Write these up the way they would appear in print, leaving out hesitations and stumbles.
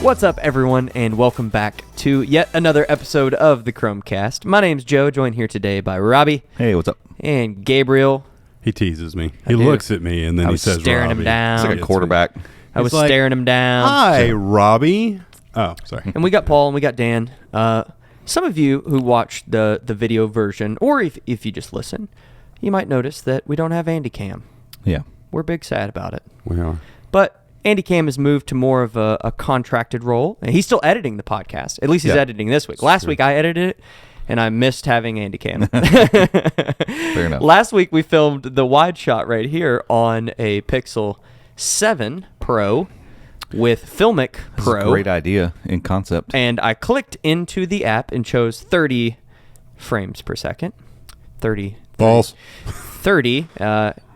What's up, everyone, and welcome back to yet another episode of the Chromecast. My name's Joe, joined here today by Robbie. Hey, what's up? And Gabriel. He teases me. He looks at me, and then he says, staring Robbie. him down. It's like a quarterback. I was staring him down. Hi, Robbie. Oh, sorry. And we got Paul and we got Dan. Some of you who watch the video version, or if you just listen, you might notice that we don't have Andy Cam. Yeah. We're big sad about it. We are. But Andy Cam has moved to more of a contracted role. And he's still editing the podcast. At least he's editing this week. Last week I edited it, and I missed having Andy Cam. Fair enough. Last week we filmed the wide shot right here on a Pixel 7 Pro with Filmic Pro. That's a great idea in concept. And I clicked into the app and chose 30 frames per second. 30. False. 30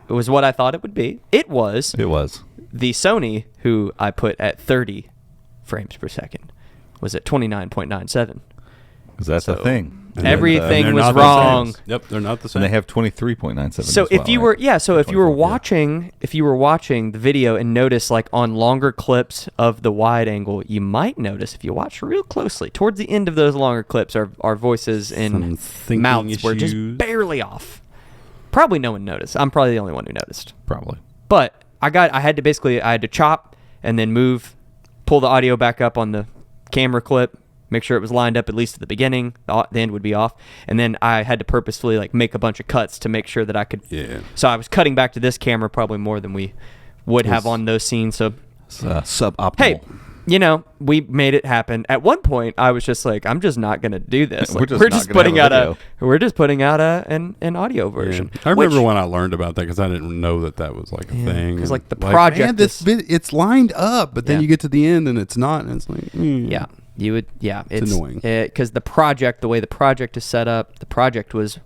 was what I thought it would be. It was. It was. The Sony, who I put at 30 frames per second, was at 29.97. Because that's the thing. Everything was not the wrong. same. Yep, they're not the same. And they have 23.97. So if you were, if you were watching, the video and notice like on longer clips of the wide angle, you might notice if you watch real closely towards the end of those longer clips, our voices and mouths were just barely off. Probably no one noticed. I'm probably the only one who noticed. Probably. But I had to chop and then pull the audio back up on the camera clip, make sure it was lined up at least at the beginning. The end would be off. And then I had to purposefully like make a bunch of cuts to make sure that I could. Yeah. So I was cutting back to this camera probably more than we would have on those scenes. So suboptimal. Hey, we made it happen. At one point, I was just like, I'm just not going to do this. Like, we're just putting out an audio version. Yeah. I remember when I learned about that because I didn't know that was like a thing. Because like the project, man, this bit, it's lined up, but then you get to the end and it's not, and it's like, it's annoying. Because the way the project is set up, the project was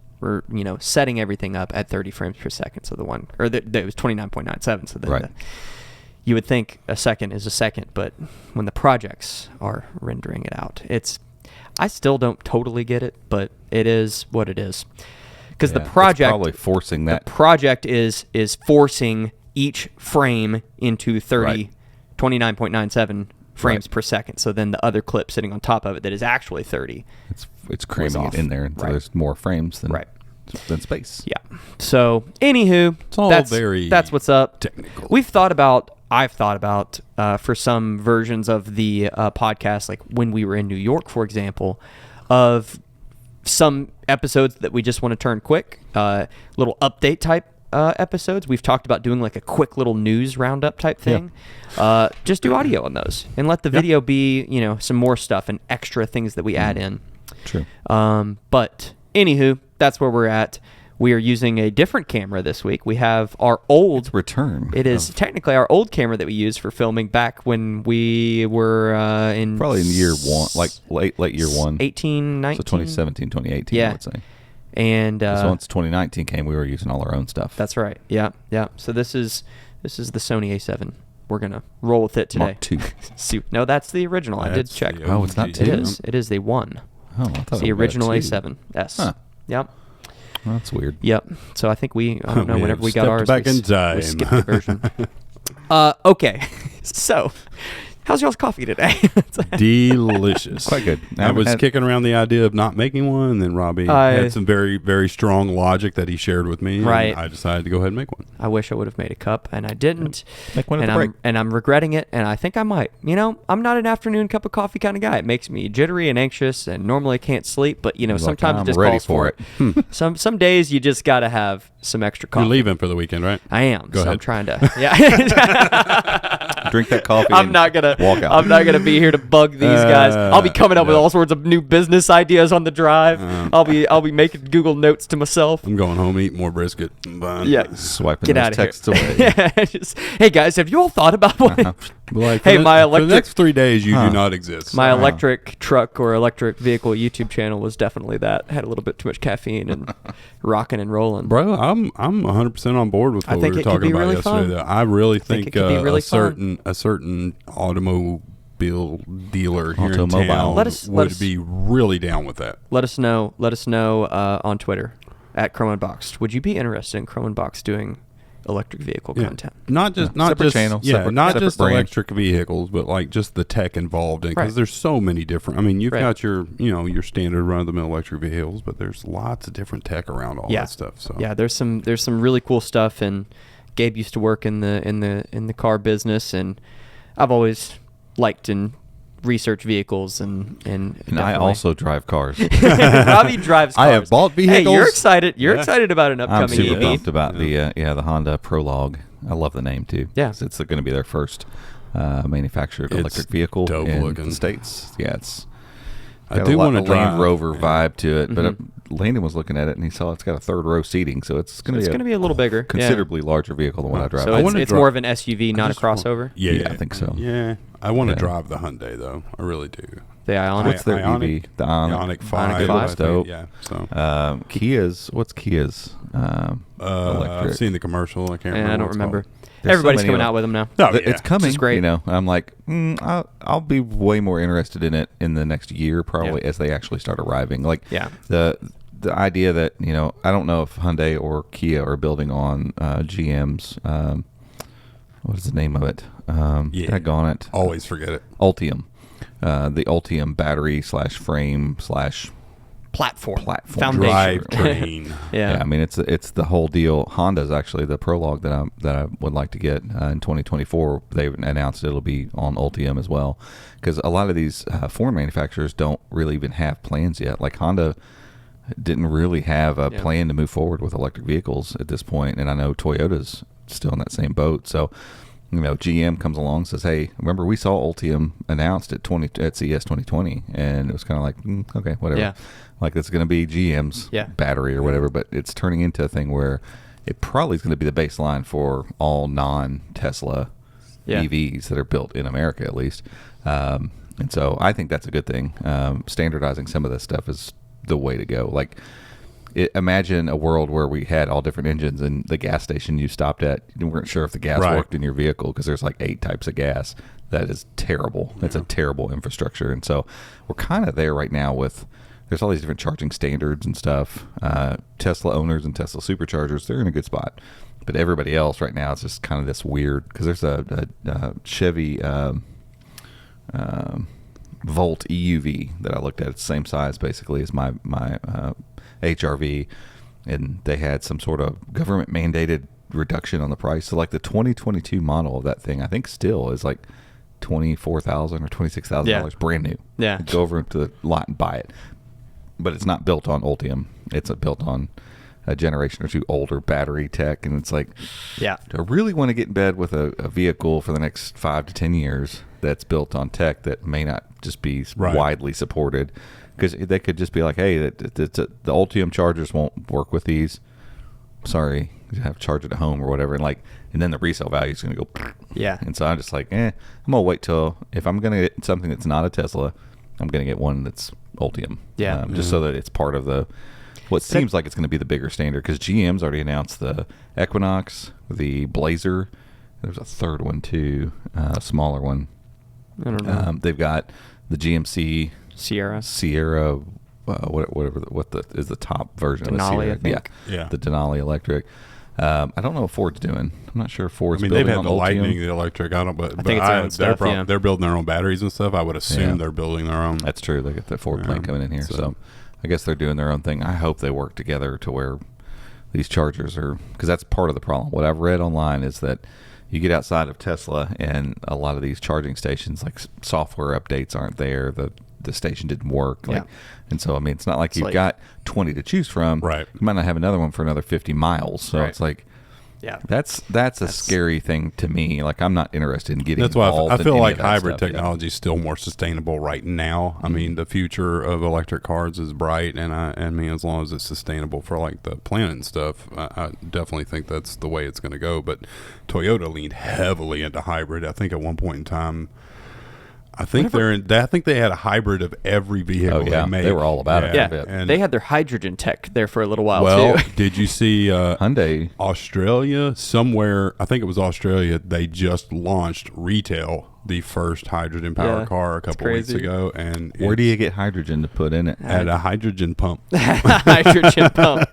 setting everything up at 30 frames per second. So it was 29.97. So then you would think a second is a second, but when the projects are rendering it out, I still don't totally get it, but it is what it is. Because the project probably forcing that. The project is forcing each frame into 29.97 frames per second. So then the other clip sitting on top of it that is actually 30. It's cramming it in there, and so there's more frames than space. Yeah. So anywho, that's what's up. Technical. I've thought about for some versions of the podcast, like when we were in New York, for example, of some episodes that we just want to turn quick, little update type episodes. We've talked about doing like a quick little news roundup type thing. Yeah. Just do audio on those and let the video be, some more stuff and extra things that we add in. True. But anywho, that's where we're at. We are using a different camera this week. We have our old return. It is technically our old camera that we used for filming back when we were probably in year one, like late year one, 18, 19. So 2017, 2018, I would say. And so once 2019 came, we were using all our own stuff. That's right. Yeah. So this is the Sony A7. We're gonna roll with it today. Mark II. No, that's the original. I did check. Oh, it's not 2. It is the 1. Oh, I thought it's the original A7S. Huh. Yep. Well, that's weird. Yep. So I think I don't know, whenever we got ours, back in time. We skipped the version. Okay. So, how's y'all's coffee today? Delicious. Quite good. I was kicking around the idea of not making one, and then Robbie had some very, very strong logic that he shared with me. Right. And I decided to go ahead and make one. I wish I would have made a cup, and I didn't. Make one at the break. And I'm regretting it, and I think I might. I'm not an afternoon cup of coffee kind of guy. It makes me jittery and anxious, and normally I can't sleep, but, sometimes it just calls for it. Some days you just got to have some extra coffee. You're leaving for the weekend, right? I am. Go ahead. I'm trying to. Drink that coffee. I'm not gonna walk out. I'm not gonna be here to bug these guys. I'll be coming up with all sorts of new business ideas on the drive. I'll be making Google notes to myself. I'm going home, eating more brisket. Yeah, swiping those texts away. Hey guys, have you all thought about what? For the next 3 days, you do not exist. My electric truck or electric vehicle YouTube channel was definitely that. Had a little bit too much caffeine and rocking and rolling. Bro, I'm 100% on board with what we were talking about yesterday. Though. I really think a certain automobile dealer here in town would be really down with that. Let us know on Twitter @Chrome Unboxed. Would you be interested in Chrome Unboxed doing electric vehicle content. Not just channel, not just brand. electric vehicles, but like just the tech involved in, because there's so many different. I mean, you've got your your standard run of the mill electric vehicles, but there's lots of different tech around all that stuff. So there's some really cool stuff, and Gabe used to work in the car business, and I've always liked and research vehicles and I also drive cars. Robbie drives cars. I have bought vehicles. Hey, you're excited. You're excited about an upcoming I'm super EV. pumped about the Honda Prologue. I love the name too. Yeah, it's going to be their first manufactured electric vehicle in the States. Yeah, it's. I do want to drive Land Rover vibe to it, but Landon was looking at it and he saw it's got a third row seating, so it's going to be a little bigger, considerably larger vehicle than what I drive. So it's more of an SUV, not a crossover. Yeah, I think so. Yeah, I want to drive the Hyundai though. I really do. The Ioniq. What's their EV? The Ioniq 5. Looks dope. Yeah. So Kia's. What's Kia's? I've seen the commercial. I can't remember. I don't remember. Everybody's coming out with them now. Oh, it's coming. It's great. I'm like, I'll be way more interested in it in the next year, probably, as they actually start arriving. Like, the idea that I don't know if Hyundai or Kia are building on GM's. What is the name of it? Daggone it. Always forget it. Ultium. The Ultium battery /frame/ platform foundation, drivetrain. Yeah, I mean it's the whole deal. Honda's actually the Prologue that I would like to get in 2024. They've announced it'll be on Ultium as well, because a lot of these foreign manufacturers don't really even have plans yet. Like Honda didn't really have a plan to move forward with electric vehicles at this point, and I know Toyota's still in that same boat. So GM comes along and says, hey, remember we saw Ultium announced at CES 2020, and it was kind of like, okay, whatever. Yeah. Like it's going to be GM's battery or whatever, but it's turning into a thing where it probably is going to be the baseline for all non-Tesla EVs that are built in America, at least. And so I think that's a good thing. Standardizing some of this stuff is the way to go. Like, imagine a world where we had all different engines, and the gas station you stopped at, you weren't sure if the gas worked in your vehicle because there's like 8 types of gas. That is terrible. That's a terrible infrastructure. And so we're kind of there right now with, there's all these different charging standards and stuff. Tesla owners and Tesla superchargers, they're in a good spot. But everybody else right now is just kind of this weird, because there's a Chevy Volt EUV that I looked at. It's the same size basically as my HRV, and they had some sort of government mandated reduction on the price. So like the 2022 model of that thing, I think still is like $24,000 or $26,000 brand new. Yeah, go over to the lot and buy it. But it's not built on Ultium. It's built on a generation or two older battery tech, and it's like, I really want to get in bed with a vehicle for the next 5 to 10 years that's built on tech that may not just be widely supported, because they could just be like, hey, the Ultium chargers won't work with these. Sorry, you have to charge it at home or whatever, and then the resale value is going to go. Yeah. And so I'm just like, I'm gonna wait till, if I'm gonna get something that's not a Tesla, I'm gonna get one that's Ultium. Yeah. Just so that it's part of what seems like it's going to be the bigger standard, because GM's already announced the Equinox, the Blazer. There's a third one too, a smaller one. I don't know. They've got the GMC Sierra, what is the top version Denali, of the Sierra? I think. Yeah, the Denali electric. I don't know what Ford's doing. I'm not sure if Ford's. they've had the Ultium. Lightning, the electric. I don't, but I think it's their own stuff. They're building their own batteries and stuff. I would assume they're building their own. That's true. They got the Ford plant coming in here, so I guess they're doing their own thing. I hope they work together to where these chargers are, because that's part of the problem. What I've read online is that you get outside of Tesla, and a lot of these charging stations, like software updates aren't there. The station didn't work. And so, I mean, it's not like you've got 20 to choose from. Right. You might not have another one for another 50 miles. So it's like, that's a scary thing to me. Like, I'm not interested in getting involved. That's why I feel like hybrid stuff, technology is still more sustainable right now. I mean, the future of electric cars is bright, and I mean, as long as it's sustainable for like the planet and stuff, I definitely think that's the way it's going to go. But Toyota leaned heavily into hybrid. I think at one point in time, I think they had a hybrid of every vehicle they made. They were all about it. Yeah, and they had their hydrogen tech there for a little while too. Did you see Hyundai Australia somewhere? I think it was Australia. They just launched retail the first hydrogen powered car a couple weeks ago. And where do you get hydrogen to put in it? At a hydrogen pump. Hydrogen pump.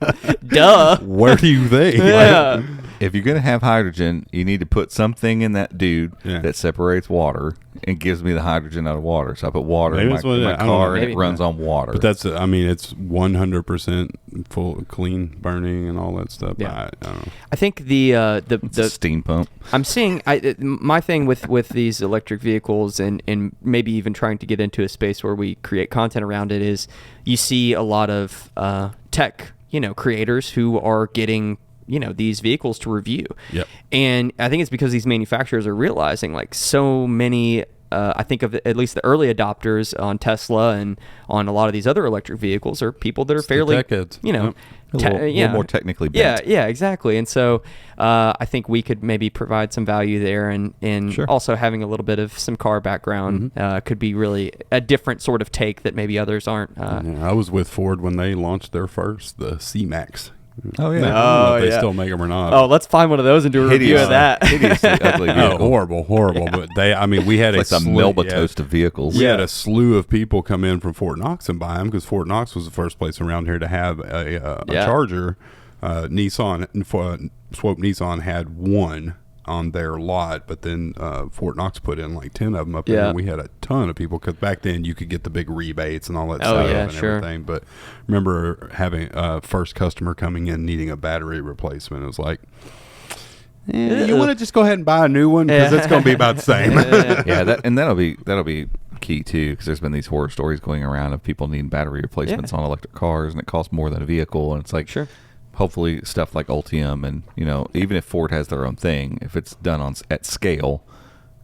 Duh. Where do you think? Yeah. if you're going to have hydrogen, you need to put something in that dude that separates water and gives me the hydrogen out of water. So I put water in my car and it runs on water. But that's, I mean, it's 100% full clean burning and all that stuff. Yeah. I don't know. I think the steam pump. I'm seeing my thing with these electric vehicles and maybe even trying to get into a space where we create content around it is you see a lot of tech, creators who are getting these vehicles to review. Yep. And I think it's because these manufacturers are realizing like so many, I think of at least the early adopters on Tesla and on a lot of these other electric vehicles are people that are fairly, tech heads. A little more technically bent. Yeah, exactly. And so I think we could maybe provide some value there and Sure. also having a little bit of some car background could be really a different sort of take that maybe others aren't. I was with Ford when they launched their first, the C-Max. Oh, yeah. I don't know if they still make them or not. Oh, let's find one of those and do a review of that. Hideously ugly vehicle. Horrible. Yeah. But we had it's like a Melba toast of vehicles. We had a slew of people come in from Fort Knox and buy them because Fort Knox was the first place around here to have a charger. Swope Nissan had one on their lot, but then Fort Knox put in like 10 of them up there, and we had a ton of people because back then you could get the big rebates and all that stuff and everything. But remember having a first customer coming in needing a battery replacement. It was like, you want to just go ahead and buy a new one because it's going to be about the same. That'll be key too, because there's been these horror stories going around of people needing battery replacements on electric cars, and it costs more than a vehicle, and it's like hopefully stuff like Ultium and even if Ford has their own thing, if it's done at scale,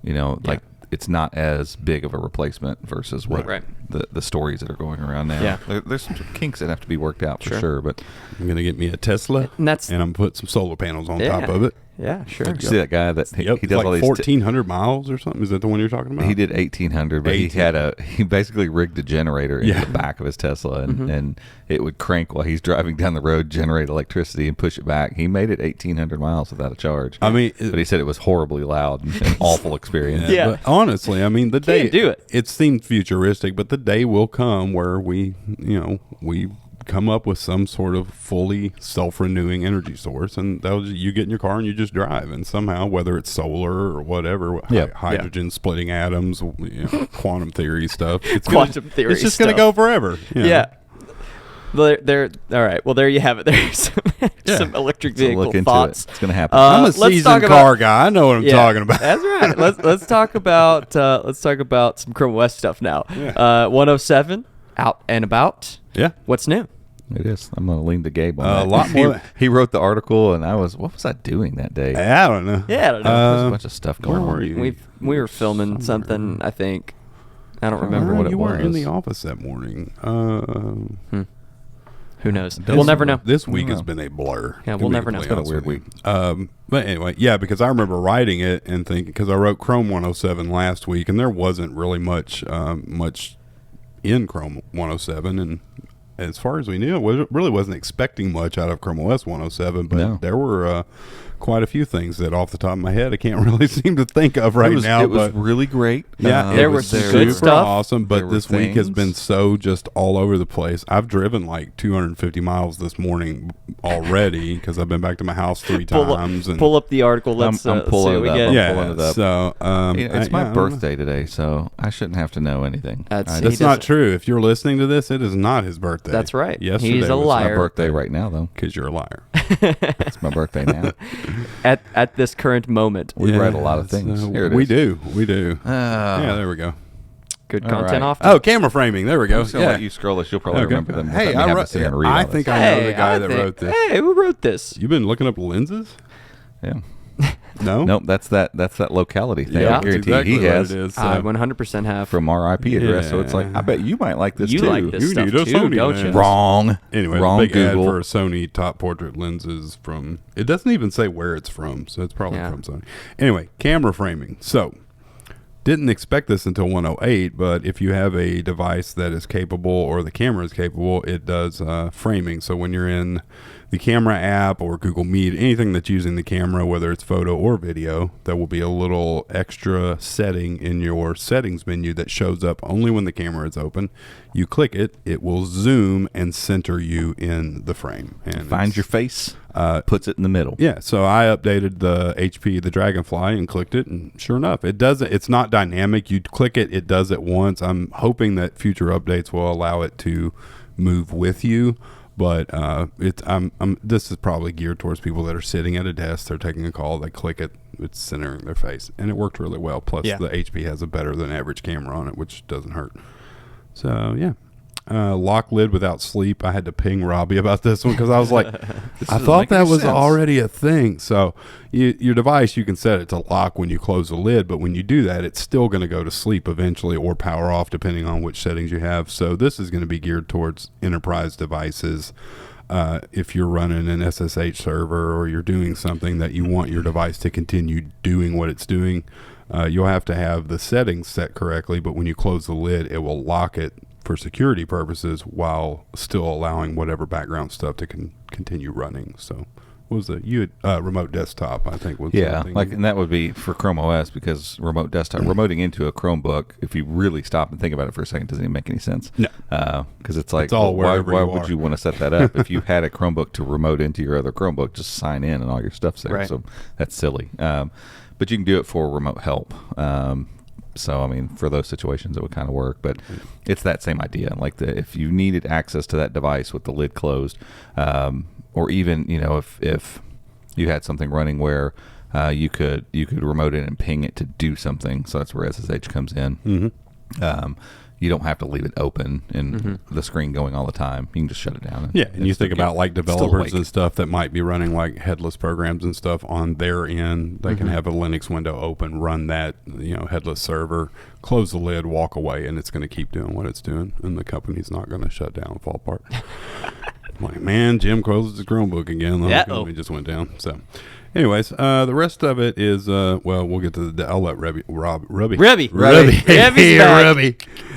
like it's not as big of a replacement versus what the stories that are going around now. Yeah. There's some kinks that have to be worked out for sure. But I'm gonna get me a Tesla and I'm gonna put some solar panels on top of it. Yeah, sure. Did you see that guy that he does like all these 1,400 miles or something? Is that the one you're talking about? He did 1,800, but he basically rigged a generator in the back of his Tesla, and it would crank while he's driving down the road, generate electricity, and push it back. He made it 1,800 miles without a charge. I mean, but he said it was horribly loud and an awful experience. Yeah. But honestly, I mean, the day do it. It seemed futuristic, but the day will come where we come up with some sort of fully self-renewing energy source, and that was you get in your car and you just drive, and somehow, whether it's solar or whatever, hydrogen splitting atoms, quantum theory stuff, it's just going to go forever. Well, all right. Well, there you have it. There's some electric vehicle thoughts. It's going to happen. I'm a seasoned car guy. I know what I'm talking about. That's right. Let's talk about some ChromeOS stuff now. 107 out and about. Yeah. What's new? It is. I'm going to lean to Gabe on that. A lot more. He wrote the article, and what was I doing that day? I don't know. Yeah, I don't know. There's a bunch of stuff going on. Where were you? We were filming something, I think. I don't remember what it was. You weren't in the office that morning. Who knows? We'll never know. This week has been a blur. Yeah, we'll never know. It's been a weird week. But anyway, because I remember writing it and thinking, because I wrote Chrome 107 last week, and there wasn't really much in Chrome 107, and as far as we knew, really wasn't expecting much out of ChromeOS 107, but there were quite a few things that off the top of my head I can't really seem to think of right now. It was really great. Yeah, there was some good stuff. Awesome, but this week has been so just all over the place. I've driven like 250 miles this morning already because I've been back to my house 3 times. Pull up the article. I'm pulling it up. Yeah, pulling it up. So it's my birthday today, so I shouldn't have to know anything. That's not true. If you're listening to this, it is not his birthday. That's right. Yesterday He's a liar. It's my birthday right now, though. Because you're a liar. It's my birthday now. At this current moment, we read a lot of things. Here it is. We do. Yeah, there we go. Good content off. Oh, camera framing. There we go. I'm just gonna let you scroll this. You'll probably remember them. Hey, I know the guy that wrote this. Hey, who wrote this? You've been looking up lenses? Yeah. No? Nope, that's that locality thing. Yeah, I guarantee exactly he has. It is, I 100% have. From our IP address, so it's like, I bet you might like this you too. Like this you stuff need a too, Sony don't lens. you? Wrong. Anyway, wrong big Google. ad for Sony top portrait lenses from, it doesn't even say where it's from, so it's probably from Sony. Anyway, camera framing. So, didn't expect this until 108, but if you have a device that is capable or the camera is capable, it does framing. So when you're in the camera app or Google Meet, anything that's using the camera, whether it's photo or video, there will be a little extra setting in your settings menu that shows up only when the camera is open. You click it, it will zoom and center you in the frame. And finds your face, puts it in the middle. Yeah, so I updated the HP, the Dragonfly, and clicked it, and sure enough, it does it. It's not dynamic. You click it, it does it once. I'm hoping that future updates will allow it to move with you. But this is probably geared towards people that are sitting at a desk, they're taking a call, they click it, it's centering their face. And it worked really well. Plus, the HP has a better than average camera on it, which doesn't hurt. So, yeah. Lock lid without sleep. I had to ping Robbie about this one because I was like, I thought that was already a thing. So your device, you can set it to lock when you close the lid, but when you do that, it's still going to go to sleep eventually or power off depending on which settings you have. So this is going to be geared towards enterprise devices. If you're running an SSH server or you're doing something that you want your device to continue doing what it's doing, you'll have to have the settings set correctly, but when you close the lid, it will lock it for security purposes while still allowing whatever background stuff to continue running. So what was it? You had remote desktop, I think. Was and that would be for ChromeOS, because remote desktop, remoting into a Chromebook, if you really stop and think about it for a second, doesn't even make any sense. No. Because it's like, why would you want to set that up? If you had a Chromebook to remote into your other Chromebook, just sign in and all your stuff's there. Right. So that's silly. But you can do it for remote help. So, I mean, for those situations, it would kind of work. But it's that same idea. Like, if you needed access to that device with the lid closed, or even, if you had something running where you could remote in and ping it to do something. So that's where SSH comes in. Mm-hmm. You don't have to leave it open and the screen going all the time. You can just shut it down. And you think about like developers and stuff that might be running like headless programs and stuff on their end. They can have a Linux window open, run that headless server, close the lid, walk away, and it's going to keep doing what it's doing, and the company's not going to shut down and fall apart. I'm like, man, Jim closes his Chromebook again. The company just went down. So. Anyways, the rest of it is, we'll get to I'll let Rubby.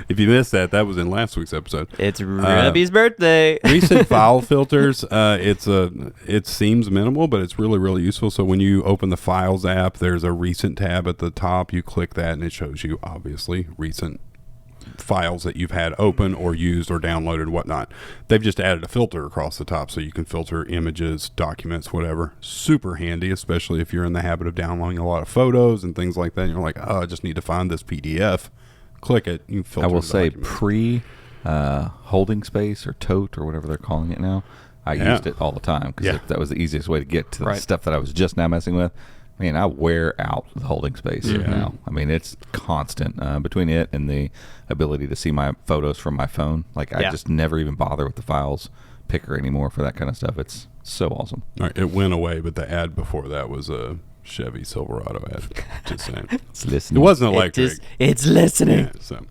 If you missed that was in last week's episode. It's Rubby's birthday. Recent file filters, it seems minimal, but it's really, really useful. So when you open the Files app, there's a recent tab at the top. You click that and it shows you, obviously, recent files that you've had open or used or downloaded and whatnot. They've just added a filter across the top so you can filter images, documents, whatever. Super handy, especially if you're in the habit of downloading a lot of photos and things like that. And you're like, I just need to find this PDF. Click it. You filter. I will say holding space or tote or whatever they're calling it now. I used it all the time because that was the easiest way to get to the stuff that I was just now messing with. Man, I wear out the holding space now. I mean, it's constant between it and the ability to see my photos from my phone. Like, I just never even bother with the files picker anymore for that kind of stuff. It's so awesome. All right, it went away, but the ad before that was a Chevy Silverado ad. Just saying. It's listening. It wasn't electric. It's listening. Yeah, so.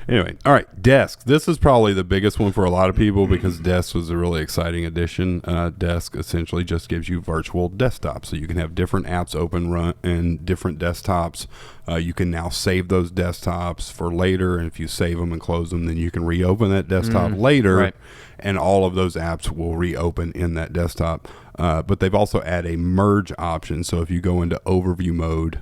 Anyway, all right, Desk. This is probably the biggest one for a lot of people because Desk was a really exciting addition. Desk essentially just gives you virtual desktops, so you can have different apps open in different desktops. You can now save those desktops for later, and if you save them and close them, then you can reopen that desktop later, and all of those apps will reopen in that desktop. But they've also added a merge option, so if you go into overview mode,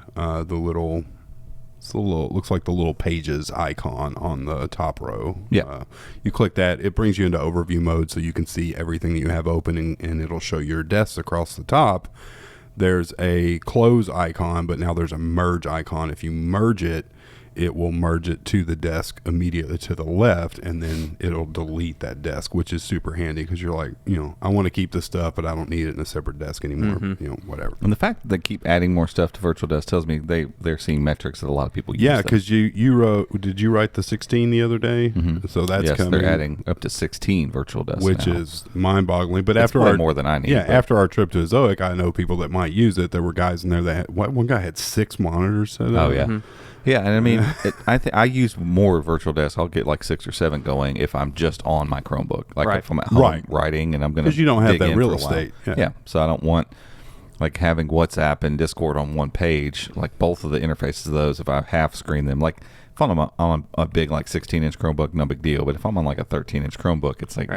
looks like the little pages icon on the top row. You click that, it brings you into overview mode so you can see everything that you have open, and it'll show your desks across the top. There's a close icon, but now there's a merge icon. If you merge it, it will merge it to the desk immediately to the left, and then it'll delete that desk, which is super handy because you're like, I want to keep this stuff, but I don't need it in a separate desk anymore, whatever. And the fact that they keep adding more stuff to virtual desk tells me they're seeing metrics that a lot of people use. Yeah, because did you write the 16 the other day? So that's coming. They're adding up to 16 virtual desks which now. Is mind-boggling. But it's more than I need. Yeah, after our trip to Zoic, I know people that might use it. There were guys in there that had, one guy had 6 monitors set up. Oh, yeah. Yeah, and I mean, I use more virtual desks. I'll get like 6 or 7 going if I'm just on my Chromebook, like if I'm at home writing and I'm going to because you don't have that real estate. Yeah, so I don't want like having WhatsApp and Discord on one page, like both of the interfaces of those, if I half screen them, like if I'm on a big like 16-inch Chromebook, no big deal. But if I'm on like a 13-inch Chromebook, it's like,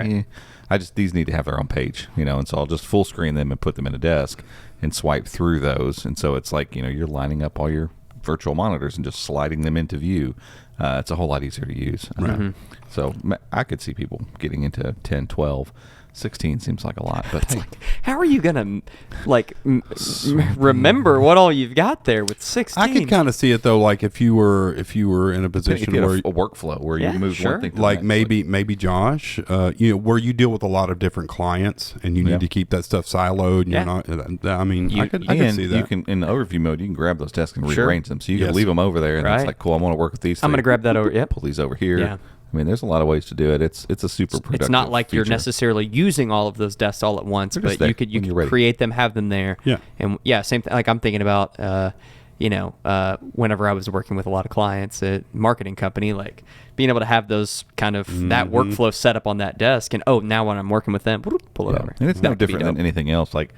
these need to have their own page, and so I'll just full screen them and put them in a desk and swipe through those. And so it's like, you're lining up all your virtual monitors and just sliding them into view. It's a whole lot easier to use. So I could see people getting into 10, 12. 16 seems like a lot, but it's like, how are you gonna remember what all you've got there with 16? I could kind of see it though, like if you were in a position where a workflow where you move one thing to like the next, maybe Josh, where you deal with a lot of different clients and you need to keep that stuff siloed. And you're not. I mean, I could see that. You can, in the overview mode, you can grab those desks and rearrange them, so you can leave them over there, and it's like, cool. I want to work with these. I'm going to grab that over. Yep. Pull these over here. Yeah. I mean, there's a lot of ways to do it. It's a super productive It's not like feature. you're necessily using all of those desks all at once, but you could create them, have them there. Yeah. And same thing. Like I'm thinking about, whenever I was working with a lot of clients at marketing company, like being able to have those kind of that workflow set up on that desk, and now when I'm working with them, pull it over. And it's no different than anything else. Like,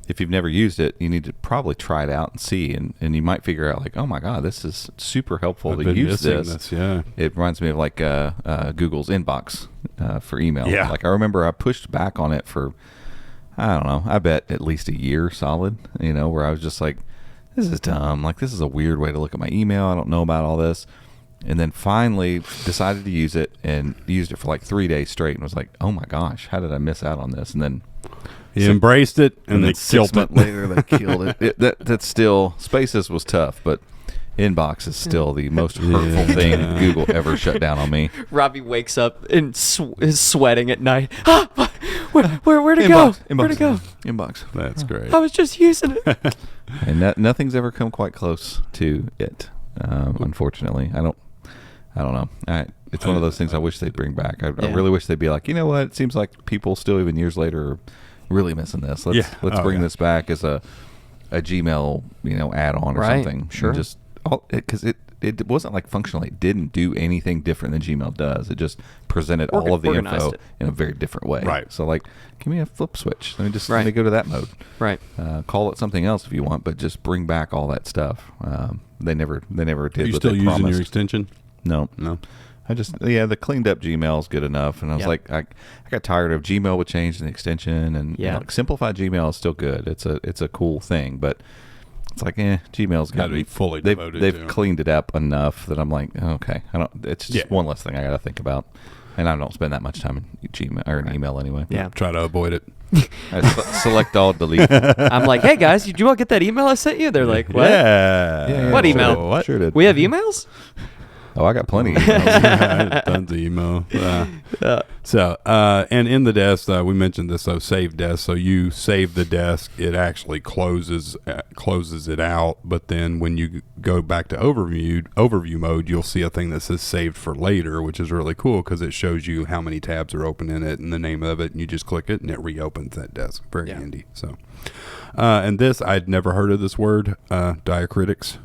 if you've never used it, you need to probably try it out and see, and you might figure out like, oh my God, this is super helpful to use this. It reminds me of like Google's Inbox for email. Yeah. Like I remember I pushed back on it for, I don't know, I bet at least a year solid, where I was just like, this is dumb. Like, this is a weird way to look at my email. I don't know about all this. And then finally decided to use it, and used it for like 3 days straight, and was like, oh my gosh, how did I miss out on this? And then he embraced it, and they killed it. 6 months later, they killed it. That's still, Spaces was tough, but Inbox is still the most hurtful thing Google ever shut down on me. Robbie wakes up and is sweating at night. Where'd it go? Where'd it go? Inbox. That's great. I was just using it. And nothing's ever come quite close to it, unfortunately. I don't know. It's one of those things I wish they'd bring back. I really wish they'd be like, you know what? It seems like people still, even years later, are really missing this. Let's bring this back as a Gmail, add-on or something. Sure. Just because it wasn't like functionally, it didn't do anything different than Gmail does. It just presented all of the info in a very different way. Right. So like, give me a flip switch. Let me go to that mode. Right. Call it something else if you want, but just bring back all that stuff. They never did. Are you still using your extension? No. I just the cleaned up Gmail is good enough, and I was like, I got tired of Gmail would change the extension, and simplified Gmail is still good. It's a cool thing, but it's like, Gmail's got to be fully devoted. They've cleaned it up enough that I'm like, okay, I don't. It's just one less thing I got to think about, and I don't spend that much time in Gmail or in email anyway. Yeah, try to avoid it. I select all, delete. I'm like, hey guys, did you all get that email I sent you? They're like, what? Yeah. What email? Sure, what? Sure did. We have emails? Oh, I got plenty of emails. Tons of email. And in the desk, we mentioned this, save desk. So you save the desk, it actually closes it out. But then when you go back to overview mode, you'll see a thing that says saved for later, which is really cool because it shows you how many tabs are open in it and the name of it, and you just click it and it reopens that desk. Very handy. So, and this, I'd never heard of this word, diacritics.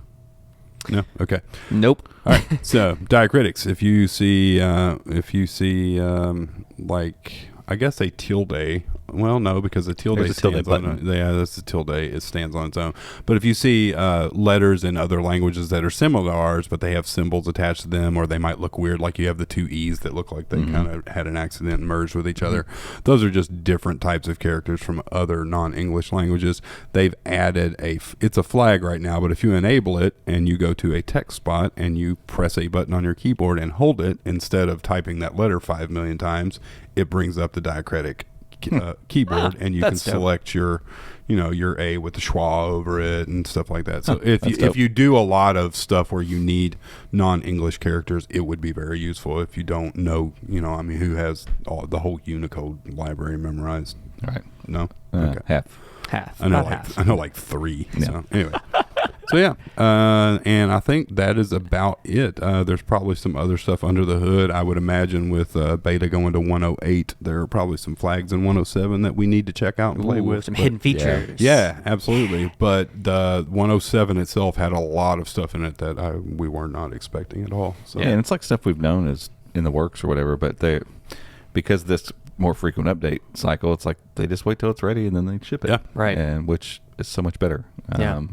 No. Okay. Nope. All right. So diacritics. If you see like, I guess a tilde. Well, no, because the tilde stands on. That's the tilde. It stands on its own. But if you see letters in other languages that are similar to ours, but they have symbols attached to them, or they might look weird, like you have the two E's that look like they kind of had an accident and merged with each other. Those are just different types of characters from other non-English languages. They've added it's a flag right now, but if you enable it and you go to a text spot and you press a button on your keyboard and hold it, instead of typing that letter 5 million times, it brings up the diacritic keyboard, and you can select your A with the schwa over it and stuff like that. So if you do a lot of stuff where you need non-English characters, it would be very useful. If you don't know, who has the whole Unicode library memorized? Right. No. Okay. Half. I know like 3. Yeah. So anyway. So and I think that is about it. There's probably some other stuff under the hood. I would imagine with beta going to 108, there are probably some flags in 107 that we need to check out and play with. Some hidden features. Yeah, absolutely. But the 107 itself had a lot of stuff in it that we were not expecting at all. So. Yeah, and it's like stuff we've known is in the works or whatever, but because this more frequent update cycle, it's like they just wait till it's ready and then they ship it. Yeah, right. And which is so much better.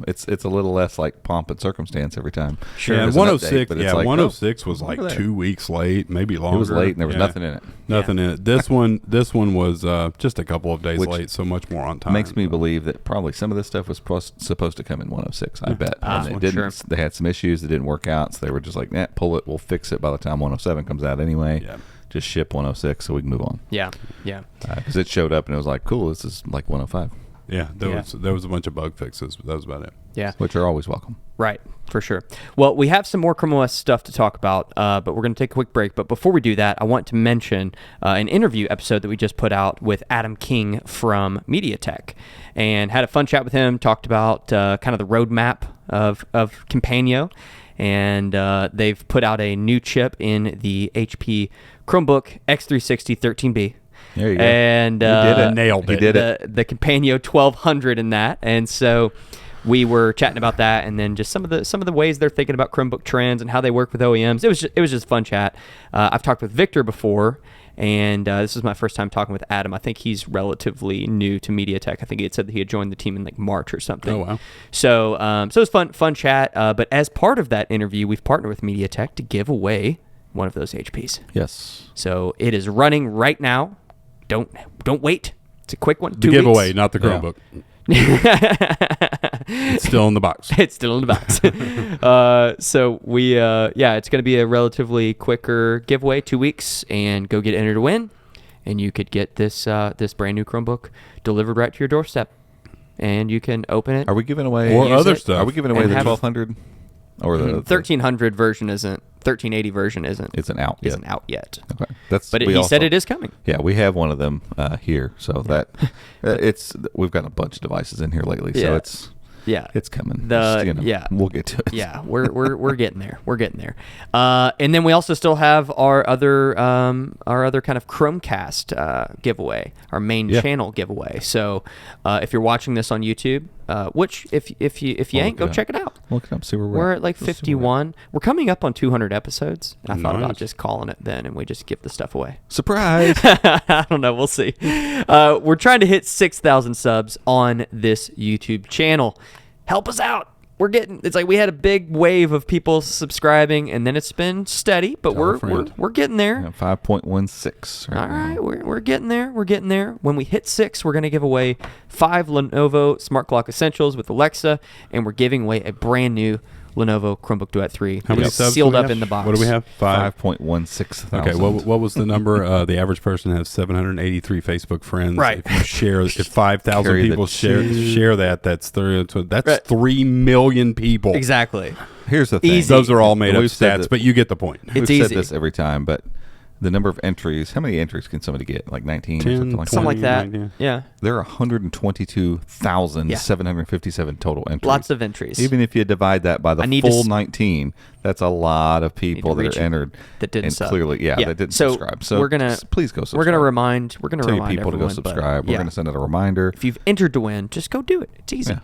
It's a little less like pomp and circumstance every time. Sure. Yeah, 106. Update, like, 106 was like 2 weeks late, maybe longer. It was late, and there was nothing in it. Nothing in it. This one was just a couple of days late, so much more on time. Makes me believe that probably some of this stuff was supposed to come in 106. I bet. And they didn't. Sure. They had some issues that didn't work out, so they were just like, pull it. We'll fix it by the time 107 comes out anyway. Yeah. Just ship 106 so we can move on. Yeah. Because it showed up and it was like, cool, this is like 105. Yeah, there was a bunch of bug fixes, but that was about it. Yeah. Which are always welcome. Right, for sure. Well, we have some more ChromeOS stuff to talk about, but we're going to take a quick break. But before we do that, I want to mention an interview episode that we just put out with Adam King from MediaTek, and had a fun chat with him, talked about kind of the roadmap of Companion, and they've put out a new chip in the HP Chromebook X360 13B. There you go. And you did it. Nailed it. You did it. The Companion 1200 in that, and so we were chatting about that, and then just some of the ways they're thinking about Chromebook trends and how they work with OEMs. It was just fun chat. I've talked with Victor before, and this is my first time talking with Adam. I think he's relatively new to MediaTek. I think he had said that he had joined the team in like March or something. Oh wow! So it was fun chat. But as part of that interview, we've partnered with MediaTek to give away one of those HPs. Yes. So it is running right now. Don't wait. It's a quick one. The giveaway, not the Chromebook. It's still in the box. It's still in the box. So we, it's going to be a relatively quicker giveaway, 2 weeks, and go get entered to win, and you could get this brand new Chromebook delivered right to your doorstep, and you can open it. Are we giving away other stuff? Are we giving away the 1200 or the 1300 version isn't? 1380 version isn't out yet. Isn't out yet. Okay, but he said it is coming. Yeah, we have one of them here, so that we've got a bunch of devices in here lately, so it's coming. We'll get to it. Yeah, we're getting there. We're getting there. And then we also still have our other kind of Chromecast giveaway, our main channel giveaway. So if you're watching this on YouTube, which if you ain't, go check it out. Look it up. See where we're at. Like 51. We're coming up on 200 episodes. I thought about just calling it then, and we just give the stuff away. Surprise! I don't know. We'll see. We're trying to hit 6,000 subs on this YouTube channel. Help us out. It's like we had a big wave of people subscribing, and then it's been steady, but we're getting there. 5.16 right now. All right, we're getting there. We're getting there. When we hit 6, we're going to give away 5 Lenovo Smart Clock Essentials with Alexa, and we're giving away a brand new Lenovo Chromebook Duet 3. How many subs sealed up in the box? What do we have? 5.16 thousand. Okay, what was the number? The average person has 783 Facebook friends. Right. If 5,000 people share that, that's 3 million people. Exactly. Here's the thing. Easy. Those are all made up stats, but you get the point. We've said this every time, but the number of entries, how many entries can somebody get? Like 19 or something like that? Something like that. Yeah. There are 122,757 total entries. Lots of entries. Even if you divide that by the full 19, that's a lot of people that are entered that didn't sub. Clearly, that didn't subscribe. So please go subscribe. We're gonna remind people everyone, to go subscribe. We're gonna send out a reminder. If you've entered to win, just go do it. It's easy.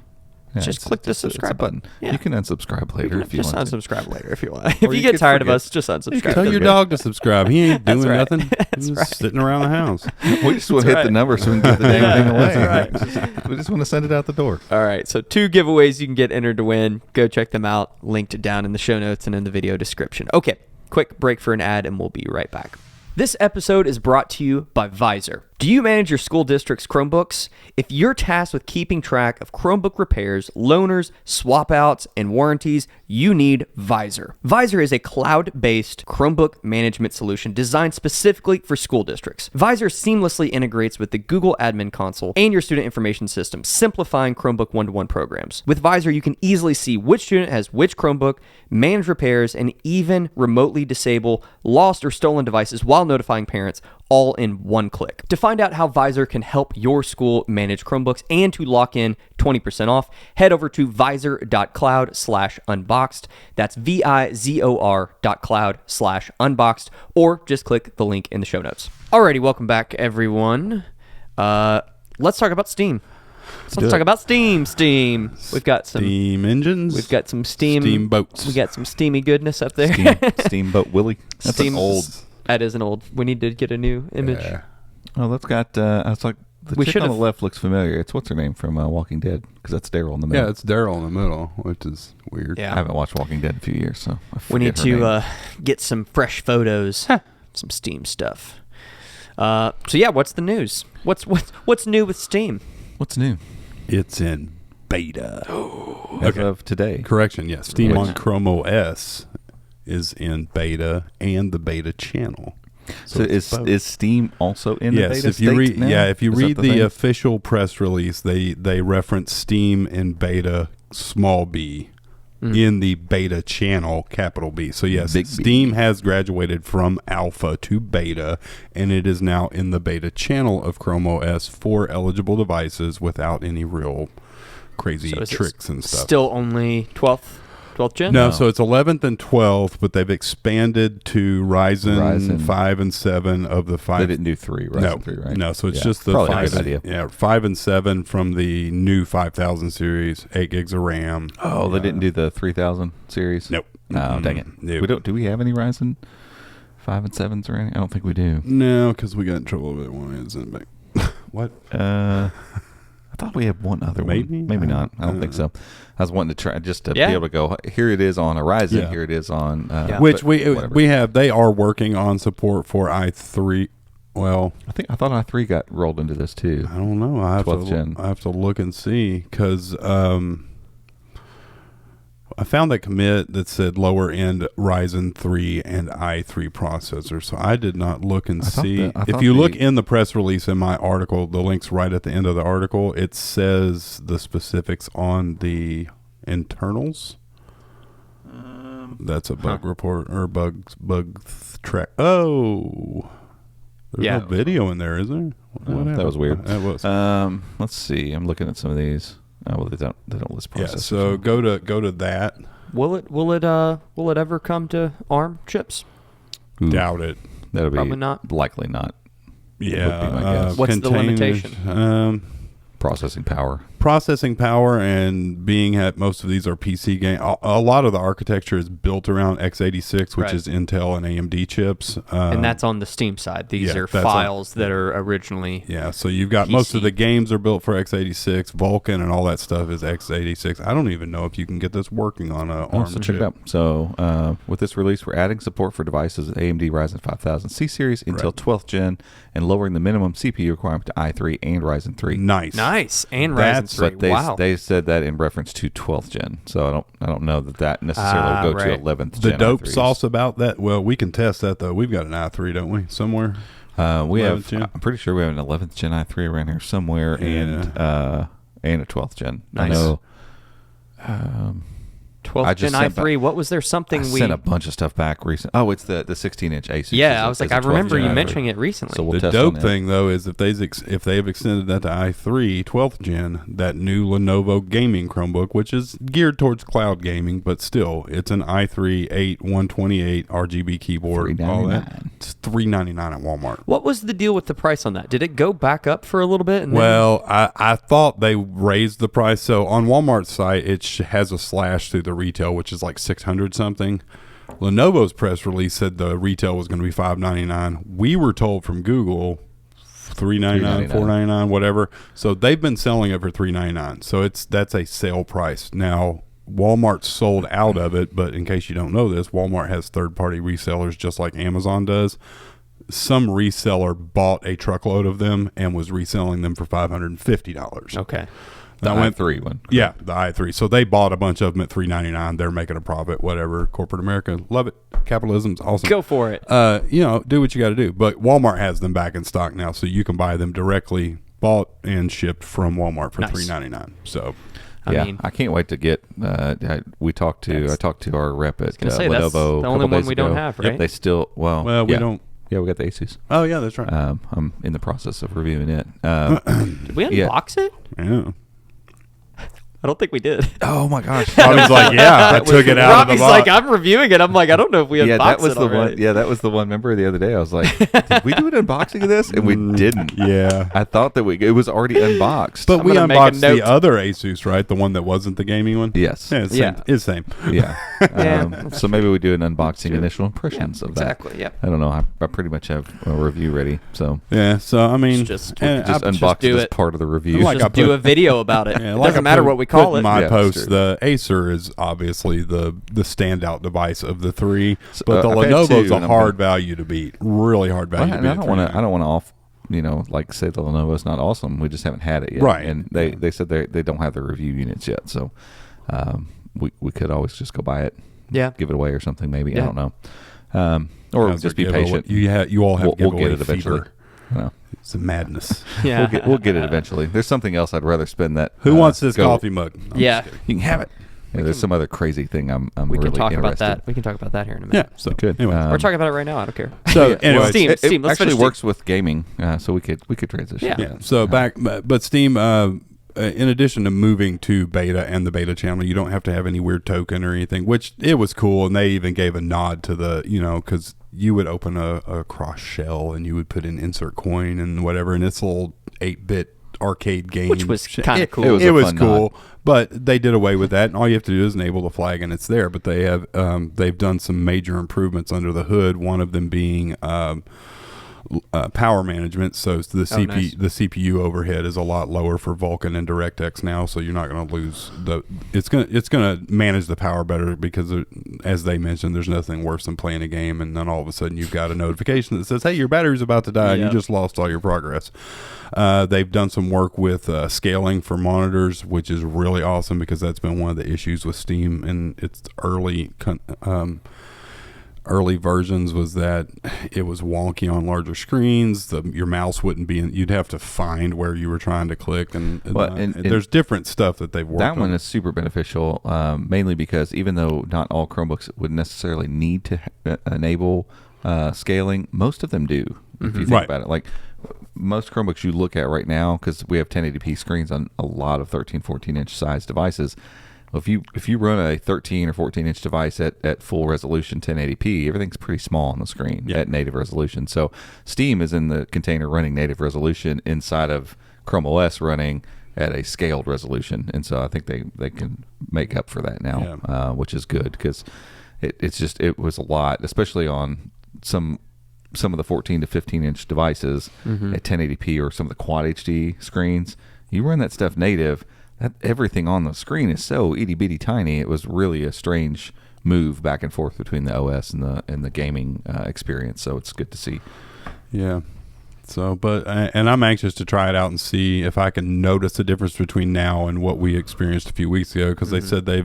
Just click the subscribe button. Yeah. You can unsubscribe later if you want. Just unsubscribe later if you want. If you get tired of us, just unsubscribe. Tell your dog to subscribe. He ain't doing nothing. He's just sitting around the house. We just want to hit the number so we can get the dang thing away. We just want to send it out the door. All right. So 2 giveaways you can get entered to win. Go check them out. Linked down in the show notes and in the video description. Okay. Quick break for an ad, and we'll be right back. This episode is brought to you by Visor. Do you manage your school district's Chromebooks? If you're tasked with keeping track of Chromebook repairs, loaners, swap outs, and warranties, you need Visor. Visor is a cloud-based Chromebook management solution designed specifically for school districts. Visor seamlessly integrates with the Google Admin Console and your student information system, simplifying Chromebook one-to-one programs. With Visor, you can easily see which student has which Chromebook, manage repairs, and even remotely disable lost or stolen devices while notifying parents, all in one click. To find out how Visor can help your school manage Chromebooks and to lock in 20% off, head over to visor.cloud/unboxed. That's VIZOR.cloud/unboxed, or just click the link in the show notes. Alrighty, welcome back, everyone. Let's talk about Steam. Let's talk about Steam. We've got some Steam engines. We've got some steamboats. We got some steamy goodness up there. Steamboat Willie. That's an old. That is an old. We need to get a new image. Well, that's got. It's like The chick on the left looks familiar. It's what's her name from Walking Dead, because that's Daryl in the middle. Yeah, it's Daryl in the middle, which is weird. Yeah. I haven't watched Walking Dead in a few years, so we need to get some fresh photos, some Steam stuff. So yeah, what's the news? What's new with Steam? What's new? It's in beta. As of today. Correction, yes. Steam on ChromeOS is in beta and the beta channel. So is Steam also in the beta state now? Yeah, if you read the official press release, they reference Steam in beta small b in the beta channel capital B. So yes, Steam has graduated from alpha to beta, and it is now in the beta channel of ChromeOS for eligible devices without any real crazy tricks and stuff. Still only 12th gen? No, so it's 11th and 12th, but they've expanded to Ryzen 5 and 7 of the 5. They didn't do 3, Ryzen 3, right? No, so it's just the 5 and 7 from the new 5000 series, 8 gigs of RAM. Oh, they didn't do the 3000 series? Nope. Oh, dang it. Nope. Do we have any Ryzen 5 and 7s or anything? I don't think we do. No, because we got in trouble with it. What? I thought we had one other one. Maybe not. I don't think so. I was wanting to try just to be able to go, here it is on Horizon, here it is on... which we have. They are working on support for i3. Well... I thought i3 got rolled into this too. I don't know. I have to look and see, because... I found that commit that said lower end Ryzen 3 and i3 processor. So I did not look and see. If you look in the press release in my article, the link's right at the end of the article. It says the specifics on the internals. That's a bug report or bug track. Oh, there's no video in there, is there? That was weird. That was. Let's see. I'm looking at some of these. Well, they don't list processors. Yeah, so go to that. Will it ever come to ARM chips? Ooh, doubt it. That'll be probably not. Likely not. Yeah. What's the limitation? Processing power, and being at most of these are PC game. A lot of the architecture is built around x86, which is Intel and AMD chips. And that's on the Steam side. These are files that are originally so you've got PC. Most of the games are built for x86. Vulkan and all that stuff is x86. I don't even know if you can get this working on a ARM chip. Check it out. So with this release, we're adding support for devices with AMD Ryzen 5000 C series, Intel 12th gen, and lowering the minimum CPU requirement to i3 and Ryzen 3. Nice. And Ryzen 3. But they said that in reference to 12th gen. So I don't know that necessarily will go to 11th gen. The dope i3s. Sauce about that, well, we can test that though. We've got an i3, don't we? Somewhere. We have. Gen? I'm pretty sure we have an 11th gen i3 around here somewhere, and a 12th gen. Nice. I know. 12th gen i3. What was there something we sent a bunch of stuff back recently? Oh, it's the 16-inch Asus. Yeah, I was like, I remember you mentioning it recently. So the dope thing though is if they have extended that to i3 12th gen, that new Lenovo gaming Chromebook, which is geared towards cloud gaming, but still, it's an i3 128 RGB keyboard. All that. It's $399 at Walmart. What was the deal with the price on that? Did it go back up for a little bit? Well, I thought they raised the price. So on Walmart's site, it has a slash through the retail, which is like 600 something. Lenovo's press release said the retail was going to be $599. We were told from Google $399, $499, whatever. So they've been selling it for $399. So that's a sale price. Now Walmart sold out of it, but in case you don't know this, Walmart has third-party resellers just like Amazon does. Some reseller bought a truckload of them and was reselling them for $550. Okay. The i3 one. Yeah, the i3. So they bought a bunch of them at $399. They're making a profit, whatever. Corporate America, love it. Capitalism's awesome. Go for it. Do what you got to do. But Walmart has them back in stock now, so you can buy them directly, bought and shipped from Walmart for $399. So, I can't wait to get. I talked to our rep at Lenovo. That's the only one we don't have, right? Yep, they still. Well, we don't. Yeah, we got the Asus. Oh, yeah, that's right. I'm in the process of reviewing it. Did we unbox it? Yeah. I don't think we did. Oh my gosh! Robbie's like, yeah, I took it out Robbie's of the box. like, I'm reviewing it. I'm like, I don't know if we unboxed it already. One. Yeah, that was the one. Remember the other day, I was like, did we do an unboxing of this? And we didn't. Yeah, I thought that it was already unboxed. But we unboxed the other Asus, right? The one that wasn't the gaming one. Yes. Yeah, it's the same. Yeah. So maybe we do an unboxing initial impressions of that. Exactly. Yeah. I don't know. I pretty much have a review ready. So yeah. So I mean, just unbox it as part of the review. Just do a video about it. It doesn't matter what we call it. My post. The Acer is obviously the standout device of the three, but the Lenovo's a hard value to beat. Really hard value to beat. I don't want to like say the Lenovo's not awesome. We just haven't had it yet. Right. And they said they don't have the review units yet. So we could always just go buy it. Yeah. Give it away or something maybe. Yeah. I don't know. Or just be patient. You all have we'll get it eventually. It's a madness. Yeah. We'll get it eventually. There's something else I'd rather spend that. Who wants this coffee mug? Yeah. You can have it. There's some other crazy thing I'm we really can talk interested. about that. We can talk about that here in a minute. Yeah. So good. Anyway, we're talking about it right now. I don't care. So anyway, Steam. Let's actually finish works with gaming, so we could transition. Yeah. So but Steam. In addition to moving to beta and the beta channel, you don't have to have any weird token or anything, which it was cool. And they even gave a nod to the, because you would open a cross shell and you would put in insert coin and whatever, and it's a little 8-bit arcade game. Which was kind of cool. It was cool, but they did away with that. And all you have to do is enable the flag and it's there. But they have, they've done some major improvements under the hood, one of them being power management. So the CPU overhead is a lot lower for Vulkan and DirectX now, so you're not going to lose it's going to manage the power better because as they mentioned, there's nothing worse than playing a game and then all of a sudden you've got a notification that says, hey, your battery's about to die and you just lost all your progress. They've done some work with scaling for monitors, which is really awesome because that's been one of the issues with Steam in its early versions was that it was wonky on larger screens. Your mouse wouldn't be you'd have to find where you were trying to click, and there's different stuff that they've worked on. That one is super beneficial, mainly because even though not all Chromebooks would necessarily need to enable scaling, most of them do. If you think about it, like most Chromebooks you look at right now, because we have 1080p screens on a lot of 13, 14-inch size devices. Well, if you run a 13 or 14-inch device at full resolution 1080p, everything's pretty small on the screen at native resolution. So Steam is in the container running native resolution inside of ChromeOS running at a scaled resolution, and so I think they can make up for that now, which is good because it was a lot, especially on some of the 14 to 15-inch devices at 1080p or some of the Quad HD screens. You run that stuff native. Everything on the screen is so itty bitty tiny. It was really a strange move back and forth between the OS and the gaming experience. So it's good to see. Yeah. So, and I'm anxious to try it out and see if I can notice the difference between now and what we experienced a few weeks ago. Because they said they've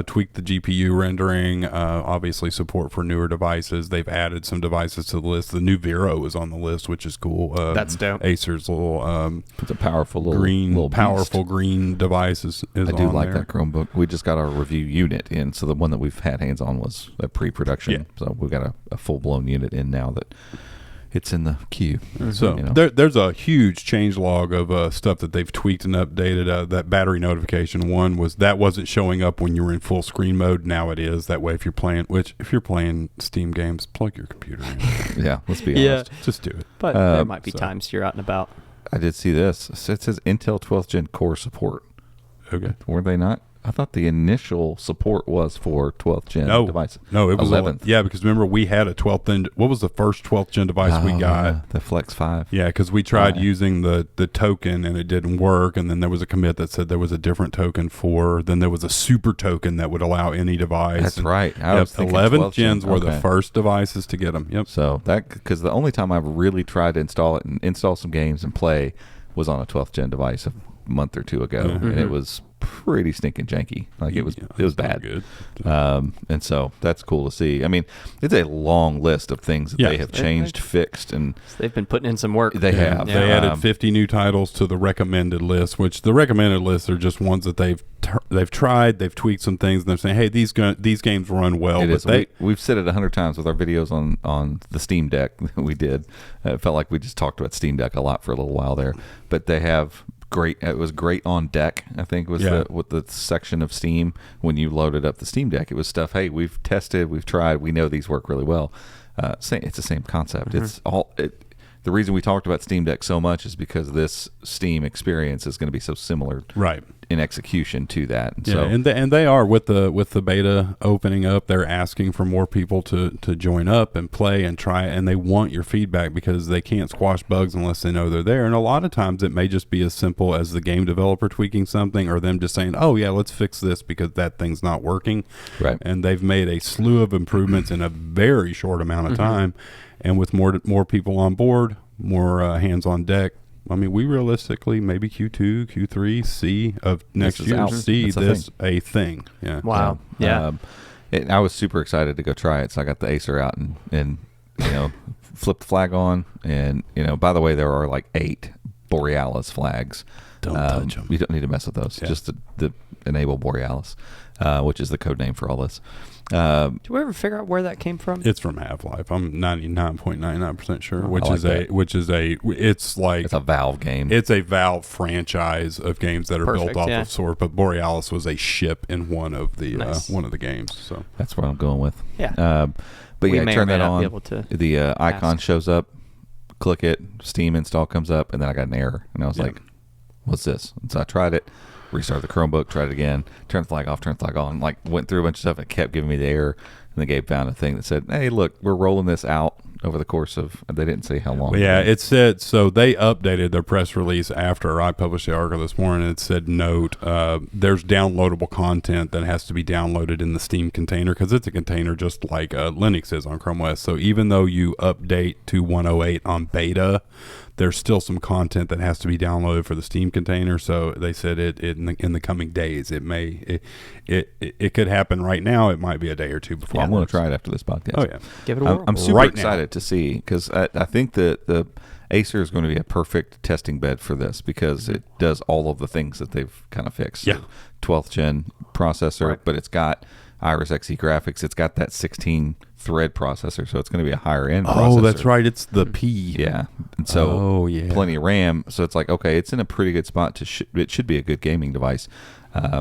tweaked the GPU rendering, obviously support for newer devices. They've added some devices to the list. The new Vero is on the list, which is cool. That's dope. Acer's little it's a powerful green device is I do like there. that Chromebook. We just got our review unit in, so the one that we've had hands on was a pre-production. Yeah. So we've got a full blown unit in now that. It's in the queue. So there's a huge change log of stuff that they've tweaked and updated. That battery notification one wasn't showing up when you were in full screen mode. Now it is. That way, if you're playing Steam games, plug your computer in. Yeah, let's be honest. Just do it. But there might be times you're out and about. I did see this. It says Intel 12th Gen Core support. Okay. Were they not? I thought the initial support was for 12th gen devices. No, it was 11th. Yeah, because remember we had a 12th gen. What was the first 12th gen device we got? The Flex 5. Yeah, because we tried using the token and it didn't work, and then there was a commit that said there was a different token then there was a super token that would allow any device. That's right. 11th gens were the first devices to get them. Yep. So because the only time I've really tried to install it and install some games and play was on a 12th gen device a month or two ago, and it was pretty stinking janky. Like it was bad. Good. And so that's cool to see. I mean, it's a long list of things that they have changed, fixed, and they've been putting in some work. They have. They added 50 new titles to the recommended list, which the recommended lists are just ones that they've tried, they've tweaked some things, and they're saying, hey, these games run well. It is. We've said it 100 times with our videos on the Steam Deck that we did. It felt like we just talked about Steam Deck a lot for a little while there, but they have great. It was great on deck. I think was the section of Steam when you loaded up the Steam Deck. It was stuff. Hey, we've tested, we've tried, we know these work really well. It's the same concept. Mm-hmm. The reason we talked about Steam Deck so much is because this Steam experience is going to be so similar, right, in execution to that. And so, and they are with the beta opening up. They're asking for more people to join up and play and try, and they want your feedback because they can't squash bugs unless they know they're there. And a lot of times it may just be as simple as the game developer tweaking something, or them just saying, "Oh yeah, let's fix this because that thing's not working." Right. And they've made a slew of improvements in a very short amount of time. And with more people on board, more hands on deck, I mean, we realistically maybe Q2, Q3, C of next year see this a thing. Yeah. Wow. Yeah. I was super excited to go try it, so I got the Acer out and flipped the flag on, and by the way, there are like 8 Borealis flags. Don't touch them. You don't need to mess with those. Yeah. Just the enable Borealis, which is the code name for all this. Do we ever figure out where that came from? It's from Half-Life. I'm 99.99% sure. It's a Valve game. It's a Valve franchise of games that are built off of Source. But Borealis was a ship in one of the games. So that's what I'm going with. Yeah. But turn that on. The icon shows up. Click it. Steam install comes up, and then I got an error, and I was like, "What's this?" And so I tried it. Restart the Chromebook, tried it again, turned the flag off, turned the flag on, went through a bunch of stuff and kept giving me the error. And the game found a thing that said, "Hey, look, we're rolling this out over the course of," they didn't say how long. Well, yeah, it said, so they updated their press release after I published the article this morning. It said, note, there's downloadable content that has to be downloaded in the Steam container because it's a container just like Linux is on Chrome OS. So even though you update to 108 on beta, there's still some content that has to be downloaded for the Steam container. So they said in the coming days, it could happen right now. It might be a day or two before. I'm going to try it after this podcast. Oh yeah, give it a whirl. I'm super excited to see, because I think that the Acer is going to be a perfect testing bed for this, because it does all of the things that they've kind of fixed. Yeah, 12th gen processor, but it's got Iris Xe graphics. It's got that 16 thread processor, so it's going to be a higher end processor. Oh, that's right. It's the P. Yeah. And so plenty of RAM. So it's like, okay, it's in a pretty good spot it should be a good gaming device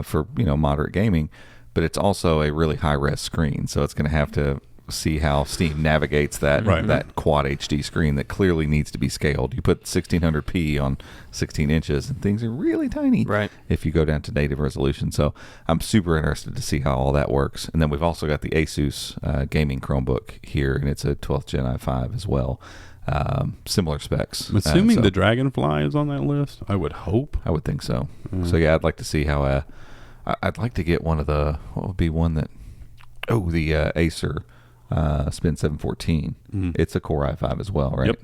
for, moderate gaming, but it's also a really high res screen. So it's going to have to see how Steam navigates that that quad HD screen that clearly needs to be scaled. You put 1600p on 16 inches and things are really tiny if you go down to native resolution. So I'm super interested to see how all that works. And then we've also got the Asus gaming Chromebook here, and it's a 12th Gen i5 as well. Similar specs. I'm assuming the Dragonfly is on that list. I would hope. I would think so. So yeah, I'd like to see how I'd like to get one of the, what would be one that, the Acer Spin 714. It's a Core i5 as well, right? Yep.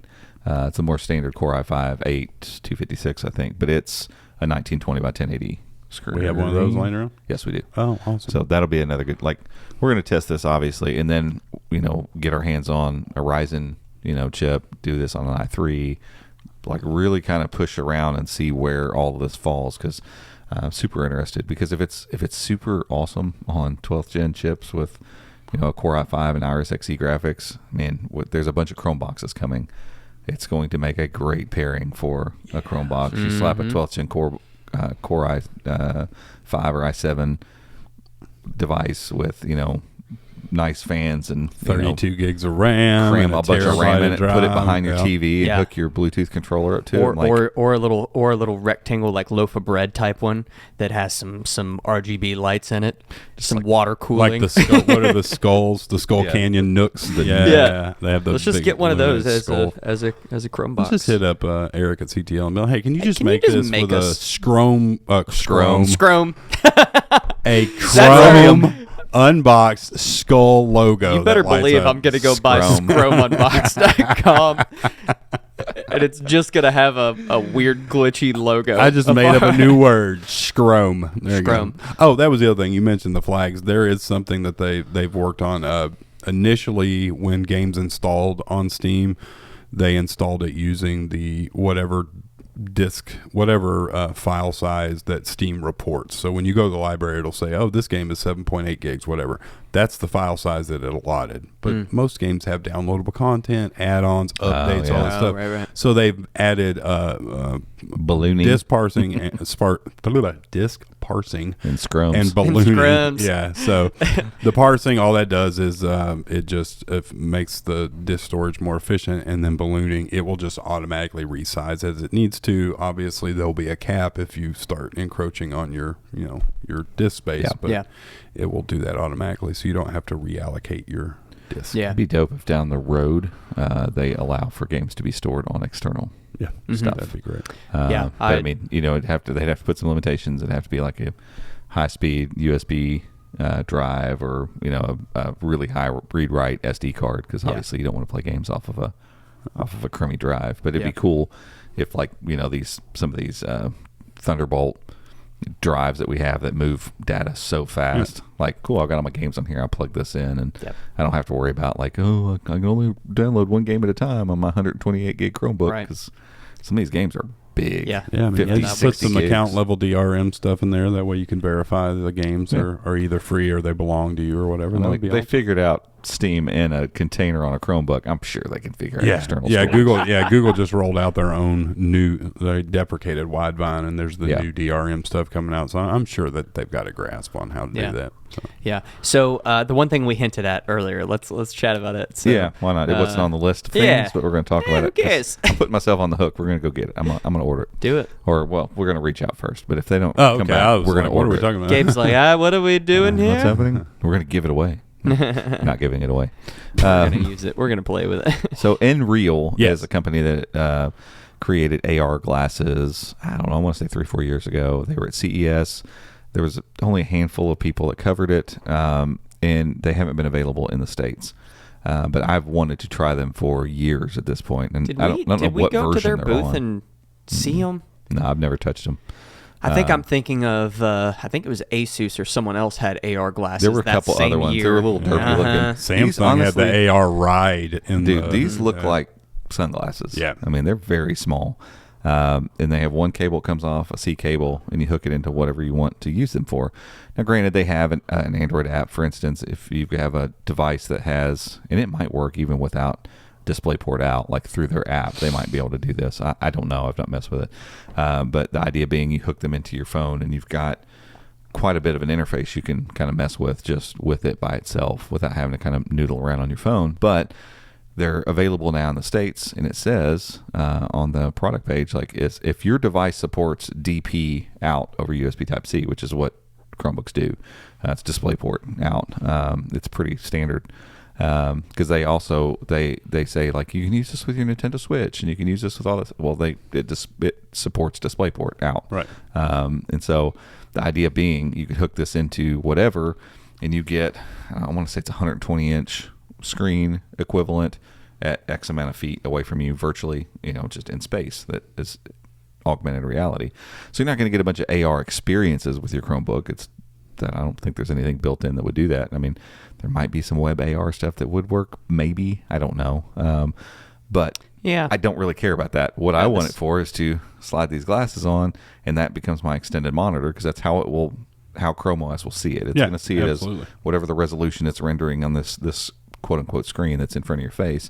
It's a more standard Core i5 256, I think, but it's a 1920 by 1080 screen. We have one of those laying around? Yes, we do. Oh, awesome. So that'll be another good, we're going to test this obviously, and then get our hands on a Ryzen chip, do this on an i3, really kind of push around and see where all of this falls, because I'm super interested, because if it's super awesome on 12th gen chips with a Core i5 and Iris Xe graphics, man, there's a bunch of Chrome boxes coming. It's going to make a great pairing for a Chrome box. You slap a 12th gen Core i5 or i7 device with nice fans and 32 gigs of RAM, cram a bunch of RAM in it, put it behind your TV, and hook your Bluetooth controller up to it, or a little rectangle loaf of bread type one that has some RGB lights in it, some water cooling, like what are the skulls, the Skull Canyon Nooks? They have those. Let's just get one of those as a Chrome box. Let's just hit up Eric at CTL and be like, hey, can you just make this with a Chrome a Chrome unboxed skull logo? You better believe I'm going to go buy SchromeUnbox.com, and it's just going to have a weird glitchy logo. I just made up a new word, Schrome. There you go. Oh, that was the other thing. You mentioned the flags. There is something that they've worked on. Initially, when games installed on Steam, they installed it using the whatever file size that Steam reports. So when you go to the library, it'll say, oh, this game is 7.8 gigs, whatever. that's the file size that it allotted. But most games have downloadable content, add-ons, updates, all that stuff. Right. So they've added ballooning, disk parsing, and disk parsing, and scrums, and ballooning. Yeah. So the parsing, all that does is it makes the disk storage more efficient, and then ballooning, it will just automatically resize as it needs to. Obviously, there'll be a cap if you start encroaching on your disk space, but it will do that automatically, so you don't have to reallocate your disk. Yeah, it'd be dope if down the road they allow for games to be stored on external stuff. That'd be great. But I mean, they'd have to put some limitations. It'd have to be like a high-speed USB drive, or a really high read-write SD card, because obviously you don't want to play games off of a crummy drive. But it'd be cool if, like, some of these Thunderbolt drives that we have that move data so fast, like, cool, I've got all my games on here, I'll plug this in, and I don't have to worry about, like, I can only download one game at a time on my 128 gig Chromebook, because some of these games are big. I mean, 50, put some account level DRM stuff in there, that way you can verify the games are either free or they belong to you or whatever. They figured out Steam in a container on a Chromebook. I'm sure they can figure out external storage. Google just rolled out their own they deprecated Widevine, and there's the new DRM stuff coming out, so I'm sure that they've got a grasp on how to do that. So the one thing we hinted at earlier, let's chat about it. So, why not? It wasn't on the list of things, but we're going to talk about it. Who cares? I'm putting myself on the hook. We're going to go get it. I'm going to order it. Do it. Or, well, we're going to reach out first, but if they don't come back, we're going to order it. What are we talking about? Gabe's like, what are we doing here? What's happening? We're going to give it away. Not giving it away. We're going to use it. We're going to play with it. So Nreal is a company that created AR glasses, I don't know, I want to say 3-4 years ago. They were at CES. There was only a handful of people that covered it, and they haven't been available in the States. But I've wanted to try them for years at this point. And I don't know what version they're on. Did we go to their booth and see them? No, I've never touched them. I think I'm thinking of, I think it was Asus or someone else had AR glasses. There were a couple other ones. They were a little derpy looking. Samsung had the AR Ride. These look like sunglasses. Yeah. I mean, they're very small. And they have one cable that comes off, a C cable, and you hook it into whatever you want to use them for. Now, granted, they have an Android app, for instance. If you have a device that has, and it might work even without DisplayPort out, like through their app, they might be able to do this. I don't know. I've not messed with it. But the idea being, you hook them into your phone, and you've got quite a bit of an interface you can kind of mess with just with it by itself without having to kind of noodle around on your phone. But they're available now in the States, and it says on the product page, like, if your device supports DP out over USB Type-C, which is what Chromebooks do, it's DisplayPort out. It's pretty standard. Because they also they say, like, you can use this with your Nintendo Switch, and you can use this with all this. Well, it supports DisplayPort out, right? And so the idea being, you could hook this into whatever, and you get, I want to say it's 120-inch screen equivalent at X amount of feet away from you, virtually, just in space. That is augmented reality. So you're not going to get a bunch of AR experiences with your Chromebook. I don't think there's anything built in that would do that. I mean, there might be some web AR stuff that would work, maybe. I don't know. But I don't really care about that. What I want it for is to slide these glasses on, and that becomes my extended monitor, because that's how ChromeOS will see it. It's going to see it as whatever the resolution it's rendering on this quote-unquote screen that's in front of your face.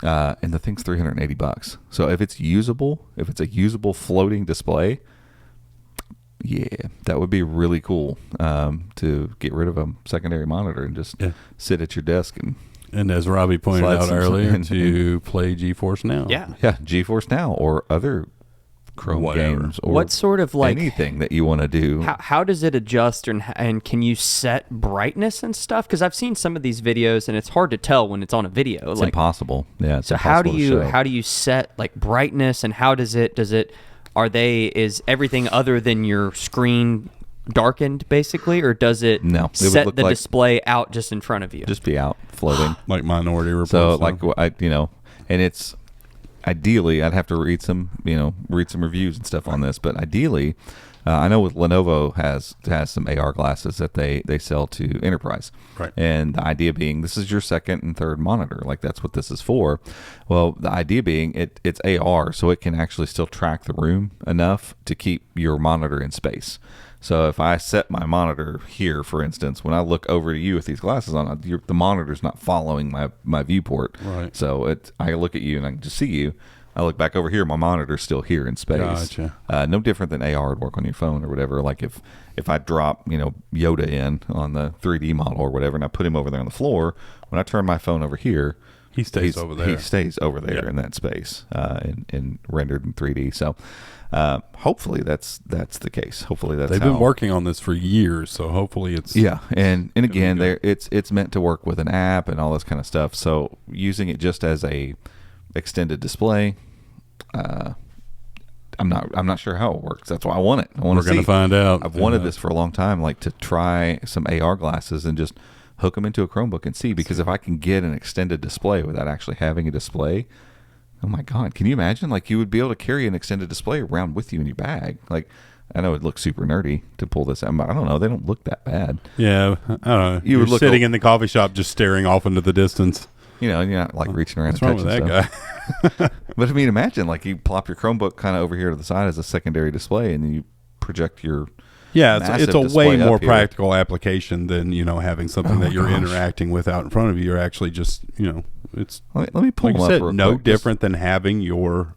And the thing's $380. So if it's usable, if it's a usable floating display, that would be really cool, to get rid of a secondary monitor and just sit at your desk and as Robbie pointed out earlier, to play GeForce Now. Yeah, GeForce Now or other Chrome games, or what sort of, like, anything that you want to do. How does it adjust, and can you set brightness and stuff? Because I've seen some of these videos, and it's hard to tell when it's on a video. It's impossible. Yeah. So how do you set, like, brightness, and how does it? Is everything other than your screen darkened, basically, or does it set the display out just in front of you? Just be out floating, like Minority Report. So, like, and it's ideally, I'd have to read some reviews and stuff on this, but ideally, I know with Lenovo has some AR glasses that they sell to enterprise, right? And the idea being, this is your second and third monitor, like, that's what this is for. Well, the idea being, it's AR, so it can actually still track the room enough to keep your monitor in space. So if I set my monitor here, for instance, when I look over to you with these glasses on, the monitor's not following my viewport. Right. So I look at you and I can just see you. I look back over here, my monitor's still here in space. Gotcha. No different than AR would work on your phone or whatever. Like if I drop, Yoda in on the 3D model or whatever, and I put him over there on the floor, when I turn my phone over here, he stays over there. He stays over there in that space, in rendered in 3D. So hopefully that's the case. Hopefully they've been working on this for years. So hopefully it's and again, it's meant to work with an app and all this kind of stuff. So using it just as a extended display, I'm not sure how it works. That's why I want it. We're going to find out. I've wanted this for a long time, like to try some AR glasses and just hook them into a Chromebook and see, because if I can get an extended display without actually having a display, oh my God, can you imagine? Like, you would be able to carry an extended display around with you in your bag. Like, I know it looks super nerdy to pull this out. I don't know. They don't look that bad. Yeah, I don't know. You're sitting in the coffee shop just staring off into the distance. You're not like reaching around and touching that stuff. Guy? But I mean, imagine like you plop your Chromebook kind of over here to the side as a secondary display, and then you project your it's a way more practical application than having something that you're interacting with out in front of you. You're actually just it's let me pull like them said, up. No different than having your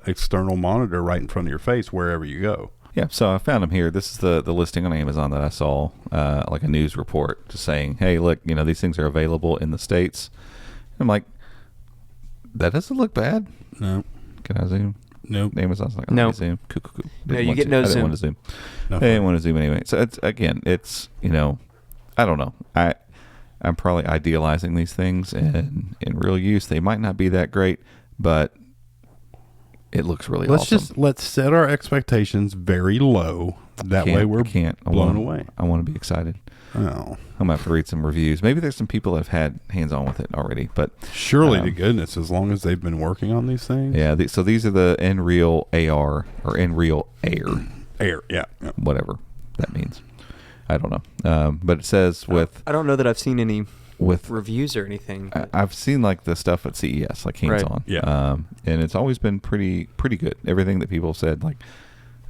external monitor right in front of your face wherever you go. Yeah, so I found them here. This is the listing on Amazon that I saw, like a news report, just saying, hey, look, these things are available in the States. I'm like, that doesn't look bad. No. Can I zoom? Nope. Amazon's like, no. Zoom. Cool. No, you get no zoom. I didn't want to zoom. I didn't want to zoom anyway. So it's I don't know. I'm probably idealizing these things, and in real use, they might not be that great, but it looks really awesome. Let's set our expectations very low. That way we're blown away. I want to be excited. Oh. I'm going to have to read some reviews. Maybe there's some people that have had hands-on with it already, but surely to goodness, as long as they've been working on these things. Yeah. So these are the Nreal AR or Nreal Air. Air, yeah. Whatever that means. I don't know. But it says I don't know that I've seen any with reviews or anything. I've seen like the stuff at CES, like hands-on. Right. Yeah. And it's always been pretty good. Everything that people said, like,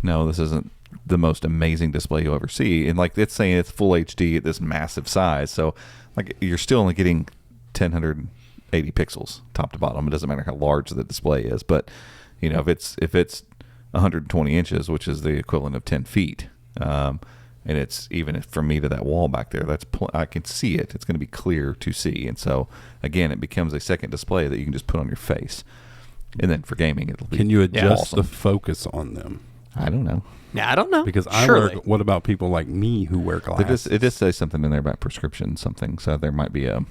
no, this isn't the most amazing display you'll ever see, and like it's saying it's full HD at this massive size, so like you're still only getting 1080 pixels top to bottom. It doesn't matter how large the display is, but if it's 120 inches, which is the equivalent of 10 feet, and it's even from me to that wall back there, I can see it. It's going to be clear to see, and so again, it becomes a second display that you can just put on your face, and then for gaming, it'll be. Can you adjust awesome. the focus on them? I don't know. Yeah, I don't know. Because what about people like me who wear glasses? It just says something in there about prescription something, so there might be a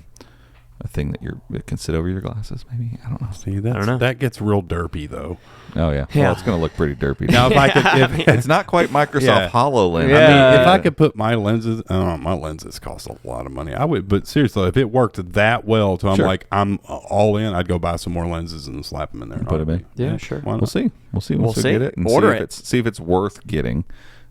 thing that can sit over your glasses, maybe. I don't know. See, that gets real derpy, though. Oh, yeah. Well, it's going to look pretty derpy. Now, if I could... it's not quite Microsoft HoloLens. Yeah. I mean, if I could put my lenses... my lenses cost a lot of money. I would, but seriously, if it worked that well I'm all in, I'd go buy some more lenses and slap them in there. And put them in. Yeah, sure. We'll see. We'll see once we get it. And see if it's worth getting.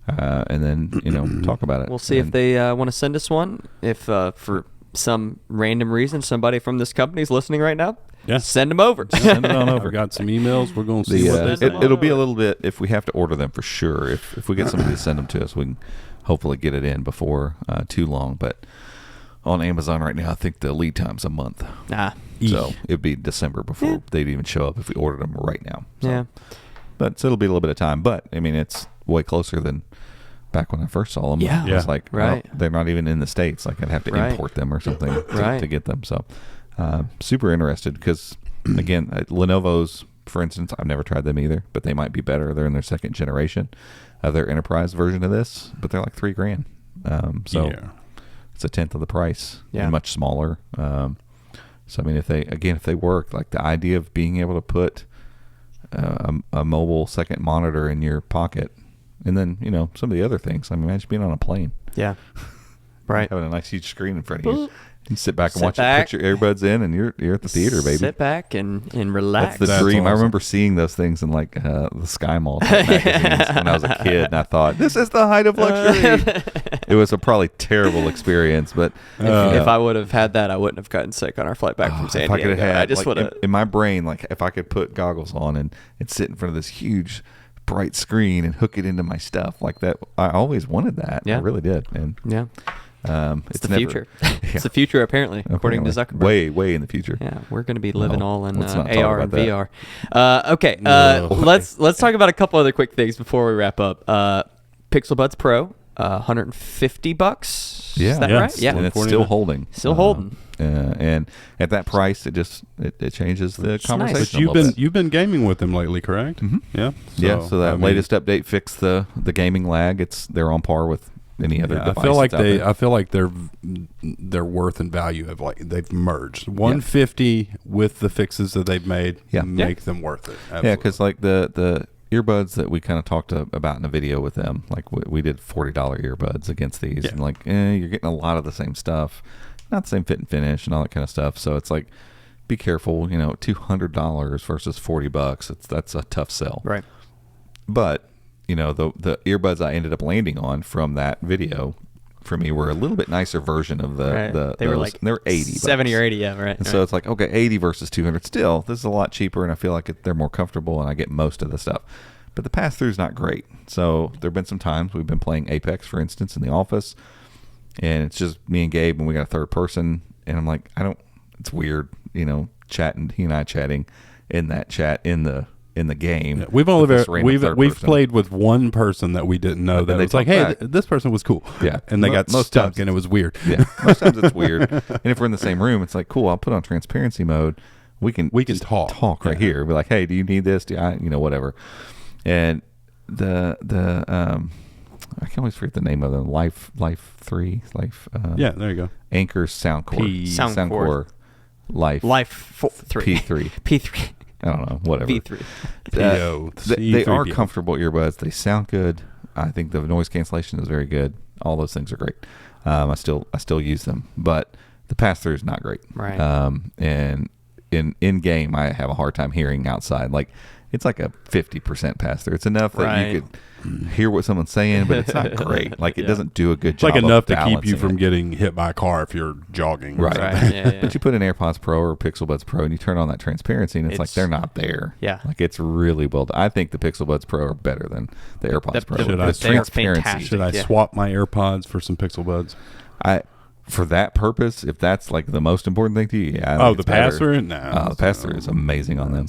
And then, talk about it. We'll see if they want to send us one. If for some random reason somebody from this company is listening right now, send them over. Send it on over. I've got some emails. We're going to see what they say. It'll be a little bit, if we have to order them for sure. If we get somebody to send them to us, we can hopefully get it in before too long. But on Amazon right now, I think the lead time's a month. So it'd be December before they'd even show up if we ordered them right now. So. But it'll be a little bit of time. But I mean, it's way closer than back when I first saw them. Yeah. It's like, well, they're not even in the States. Like, I'd have to import them or something to get them. So super interested because, again, Lenovo's, for instance, I've never tried them either, but they might be better. They're in their second generation of their enterprise version of this, but they're like $3,000. It's a tenth of the price and much smaller. So, I mean, if they work, like the idea of being able to put a mobile second monitor in your pocket, and then some of the other things. I mean, imagine being on a plane. Yeah, right. Having a nice huge screen in front of you. You sit back and watch it. Put your earbuds in, and you're at the theater, baby. Sit back and relax. That's the dream. Awesome. I remember seeing those things in like the Sky Mall magazines when I was a kid, and I thought, this is the height of luxury. It was a probably terrible experience, but if I would have had that, I wouldn't have gotten sick on our flight back from San Diego. I just would have. In my brain, like if I could put goggles on and sit in front of this huge bright screen and hook it into my stuff like that. I always wanted that. I really did. And it's the future. It's the future, apparently, according to Zuckerberg. Way in the future. Yeah, we're going to be living all in AR and VR. Okay, let's talk about a couple other quick things before we wrap up. Pixel Buds Pro, $150. Yeah, is that right? Yeah, and it's still holding. And at that price, it changes the conversation. Nice. But you've been gaming with them lately, correct? Mm-hmm. Yeah. So that latest update fixed the gaming lag. They're on par with any other device. I feel like their worth and value they've merged. 150 with the fixes that they've made make them worth it. Absolutely. Yeah, because like the earbuds that we kind of talked about in a video with them, like we did $40 earbuds against these, and like you're getting a lot of the same stuff, not the same fit and finish and all that kind of stuff. So it's like, be careful, $200 versus $40. That's a tough sell, right? But the earbuds I ended up landing on from that video for me were a little bit nicer version of they were like they're $80, 70 or 80, right? And so it's like, okay, 80 versus 200. Still, this is a lot cheaper, and I feel like they're more comfortable, and I get most of the stuff. But the pass-through is not great. So there've been some times we've been playing Apex, for instance, in the office, and it's just me and Gabe, and we got a third person, and I'm like, it's weird, chatting, he and I chatting in that chat in the game. Yeah, we've played with one person that we didn't know that was like, hey, this person was cool. Yeah, and they got stuck, and it was weird. Yeah, most times it's weird. And if we're in the same room, it's like, cool. I'll put on transparency mode. We can talk right here. Be like, hey, do you need this? Do I, whatever. And the I can always forget the name of them. Life 3. Yeah, there you go. Anchor Soundcore. Life 3. P3. I don't know, whatever. V3. They are comfortable earbuds. They sound good. I think the noise cancellation is very good. All those things are great. I still use them, but the pass-through is not great. Right. And in game, I have a hard time hearing outside. Like, it's like a 50% pass-through. It's enough that you could hear what someone's saying, but it's not great. Like, it doesn't do a good job. It's like enough to keep you from getting hit by a car if you're jogging. Right. Yeah. But you put an AirPods Pro or Pixel Buds Pro and you turn on that transparency, and it's like they're not there. Yeah. Like, it's really well done. I think the Pixel Buds Pro are better than the AirPods Pro. Should I swap my AirPods for some Pixel Buds? For that purpose, if that's like the most important thing to you, the pass-through? No. The pass-through is amazing on them.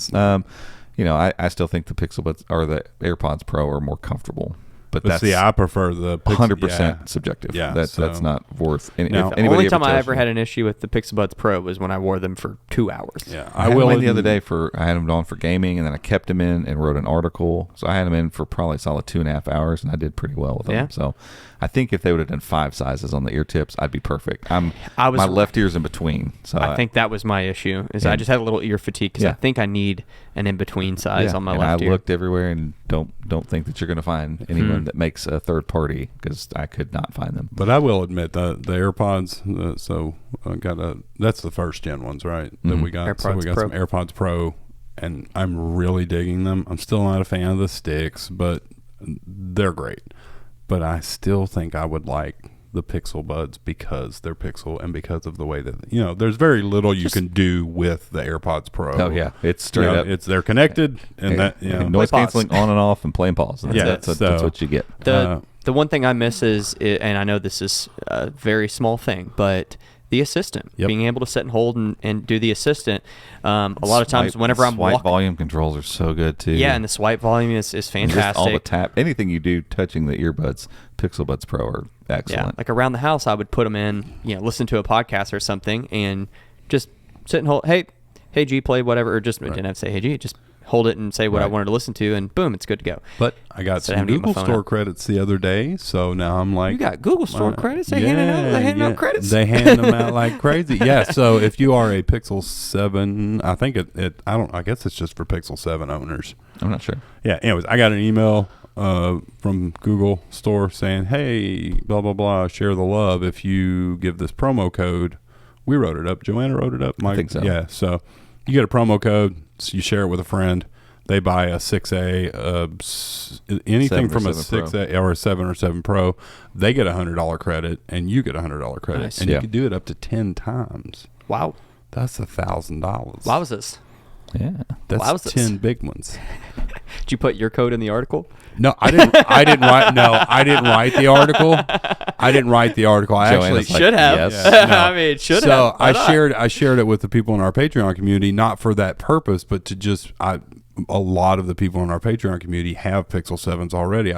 I still think the Pixel Buds or the AirPods Pro are more comfortable. But that's I prefer the 100% subjective. Yeah, that's not worth. The only time I ever had an issue with the Pixel Buds Pro was when I wore them for 2 hours. Yeah, I had them the other day I had them on for gaming, and then I kept them in and wrote an article. So I had them in for probably a solid 2.5 hours, and I did pretty well with them. Yeah. So I think if they would have done 5 sizes on the ear tips, I'd be perfect. My left ear's in between. So I think that was my issue. I just had a little ear fatigue because I think I need an in between size on my left ear. I looked everywhere and don't think that you're going to find anyone that makes a third party, because I could not find them. But I will admit the AirPods. That's the first gen ones, right? That we got. So we got some AirPods Pro, and I'm really digging them. I'm still not a fan of the sticks, but they're great. But I still think I would like the Pixel Buds because they're Pixel and because of the way that there's very little you can do with the AirPods Pro. Oh yeah, it's straight up. They're connected and noise canceling on and off and playing pause. That's what you get. The one thing I miss is, and I know this is a very small thing, but the assistant, being able to sit and hold and do the assistant. A lot of times whenever I'm walking, swipe volume controls are so good too. Yeah, and the swipe volume is fantastic. Just all the tap, anything you do touching the earbuds, Pixel Buds Pro are excellent. Yeah, like around the house, I would put them in, listen to a podcast or something, and just sit and hold. Hey G, play whatever, or just didn't have to say hey G, just hold it and say what I wanted to listen to, and boom, it's good to go. But I got some Google Store credits the other day, so now I'm like, you got Google Store credits? They handing out credits? They hand them out like crazy. Yeah, so if you are a Pixel 7, I think I guess it's just for Pixel 7 owners. I'm not sure. Yeah, anyways, I got an email from Google Store saying, hey, blah, blah, blah, share the love if you give this promo code. We wrote it up. Joanna wrote it up. I think so. Yeah, so you get a promo code. So you share it with a friend. They buy a 6A, anything from a 6A or a 7 or 7 Pro. They get $100 credit, and you get $100 credit, nice. And you can do it up to 10 times. Wow, that's $1,000. Wowzers! Yeah, that's 10 big ones. Did you put your code in the article? No, I didn't write. No, I didn't write the article. I actually should have. Yes, no. I mean, should have. So I shared it with the people in our Patreon community, not for that purpose, but to just a lot of the people in our Patreon community have Pixel 7s already.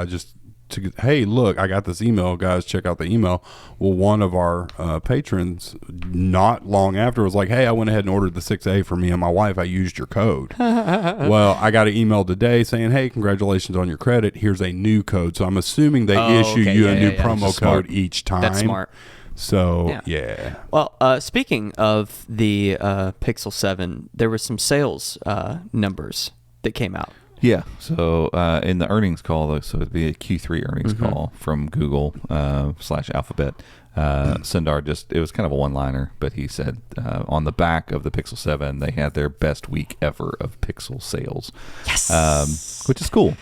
Hey, look, I got this email, guys, check out the email. Well, one of our patrons not long after was like, hey, I went ahead and ordered the 6A for me and my wife. I used your code. Well, I got an email today saying, hey, congratulations on your credit. Here's a new code. So I'm assuming they issue you a new promo code each time. That's smart. So, yeah. Well, speaking of the Pixel 7, there were some sales numbers that came out. Yeah. So in the earnings call, so it'd be a Q3 earnings call from Google / Alphabet. Sundar it was kind of a one-liner, but he said on the back of the Pixel 7, they had their best week ever of Pixel sales. Yes. Which is cool.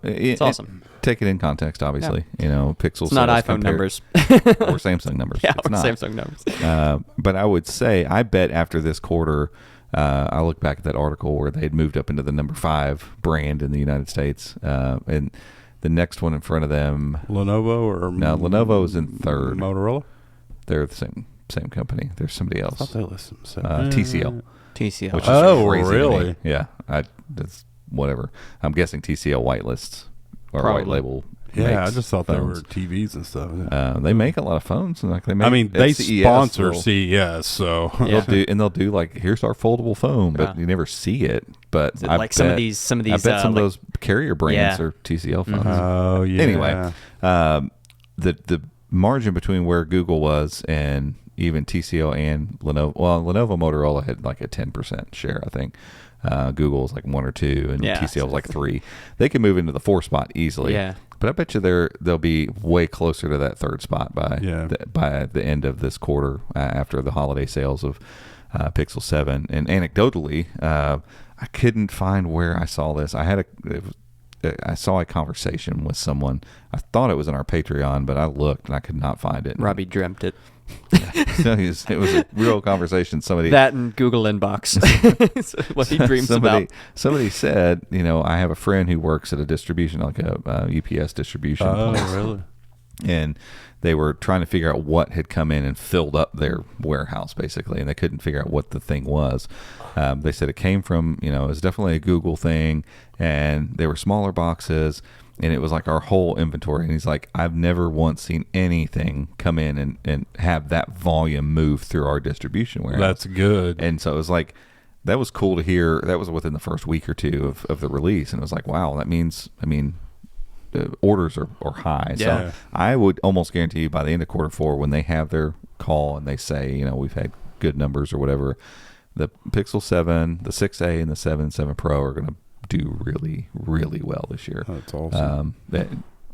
It's awesome. Take it in context, obviously. Yeah. Pixel. It's not iPhone numbers or Samsung numbers. Yeah, it's not. Samsung numbers. But I would say, I bet after this quarter. I look back at that article where they had moved up into the number 5 brand in the United States, and the next one in front of them, Lenovo is in third. Motorola, they're the same company. There's somebody else. I thought they listed TCL, which is crazy really? Yeah, that's whatever. I'm guessing TCL whitelists or white label. Yeah, I just thought they were TVs and stuff. They make a lot of phones, and they sponsor CES, so they'll do like, here's our foldable phone, but you never see it. But some of these, I bet some of those carrier brands are TCL phones. Oh yeah. Anyway, the margin between where Google was and even TCL and Lenovo. Well, Lenovo Motorola had like a 10% share, I think. Google was like 1 or 2, and TCL was like 3. They can move into the 4 spot easily. Yeah. But I bet you they'll be way closer to that 3rd spot by the end of this quarter, after the holiday sales of Pixel 7. And anecdotally, I couldn't find where I saw this. I saw a conversation with someone. I thought it was in our Patreon, but I looked and I could not find it. Robbie dreamt it. It was a real conversation. That and Google Inbox. What he dreams about. Somebody said, I have a friend who works at a distribution, like a UPS distribution place. Oh, really? And they were trying to figure out what had come in and filled up their warehouse, basically, and they couldn't figure out what the thing was. They said it came from, it was definitely a Google thing, and they were smaller boxes. And it was like our whole inventory. And he's like, I've never once seen anything come in and have that volume move through our distribution warehouse. That's good. And so it was like, that was cool to hear. That was within the first week or two of the release. And it was like, wow, that means, the orders are high. Yeah. So I would almost guarantee you by the end of quarter 4, when they have their call and they say, we've had good numbers or whatever, the Pixel 7, the 6A, and the 7 and 7 Pro are going to do really, really well this year. That's awesome.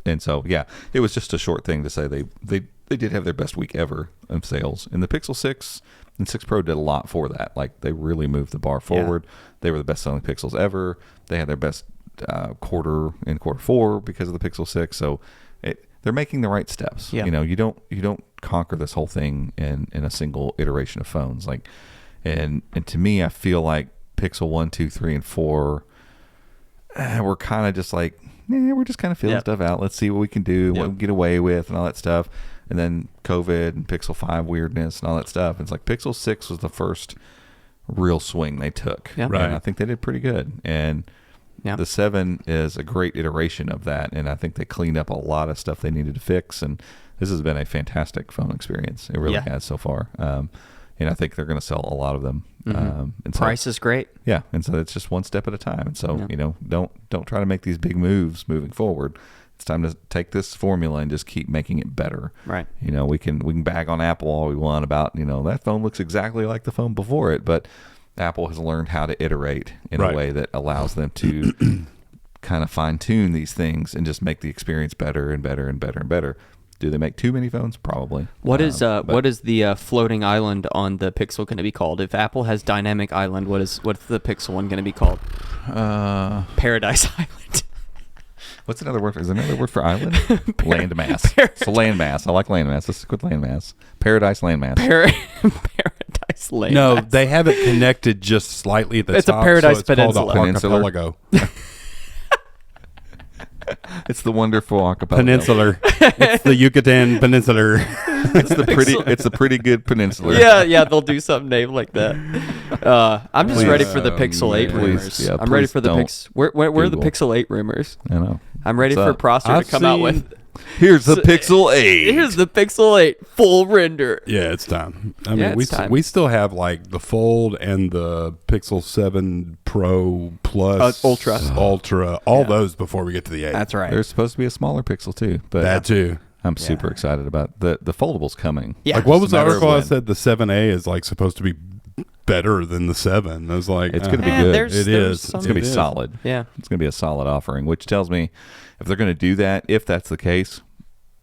And so, yeah, it was just a short thing to say they did have their best week ever of sales. And the Pixel 6 and 6 Pro did a lot for that. Like, they really moved the bar forward. Yeah. They were the best-selling Pixels ever. They had their best quarter in quarter 4 because of the Pixel 6. So they're making the right steps. Yeah. You don't conquer this whole thing in a single iteration of phones. Like, and to me, I feel like Pixel 1, 2, 3, and 4. We're kind of just like, we're just kind of feeling stuff out. Let's see what we can do, what we can get away with, and all that stuff. And then COVID and Pixel 5 weirdness and all that stuff. It's like Pixel 6 was the first real swing they took. Yeah. Right. And I think they did pretty good. And the 7 is a great iteration of that. And I think they cleaned up a lot of stuff they needed to fix. And this has been a fantastic phone experience. It really has so far. And I think they're going to sell a lot of them. And so, price is great. Yeah, and so it's just one step at a time. And so don't try to make these big moves moving forward. It's time to take this formula and just keep making it better. Right. We can bag on Apple all we want about that phone looks exactly like the phone before it, but Apple has learned how to iterate in a way that allows them to kind of fine tune these things and just make the experience better and better and better and better. Do they make too many phones? Probably. What is the floating island on the Pixel going to be called? If Apple has Dynamic Island, what's the Pixel one going to be called? Paradise Island. What's another word? Is there another word for island? Landmass. So landmass. I like landmass. Let's quit landmass. Paradise landmass. Paradise landmass. No, they have it connected just slightly at the top. It's a Paradise so it's Peninsula. Called a archipelago. It's the wonderful acapella peninsular. It's the Yucatan Peninsular. It's the pretty good peninsular. Yeah, they'll do something named like that. I'm just ready for the Pixel 8 rumors. Yeah, I'm ready for the Where are the Pixel 8 rumors? I know. I'm ready for Prosser to come out with. Here's the Pixel 8. Here's the Pixel 8 full render. Yeah, it's time. I mean, we still have like the Fold and the Pixel 7 Pro Plus, Ultra, all those before we get to the 8. That's right. There's supposed to be a smaller Pixel too, but that too. I'm super excited about the foldable's coming. Yeah. Like what was the article I said? The 7A is like supposed to be better than the 7. I was like, it's going to be good. It is. It's going to be solid. Yeah, it's going to be a solid offering, which tells me if they're going to do that, if that's the case,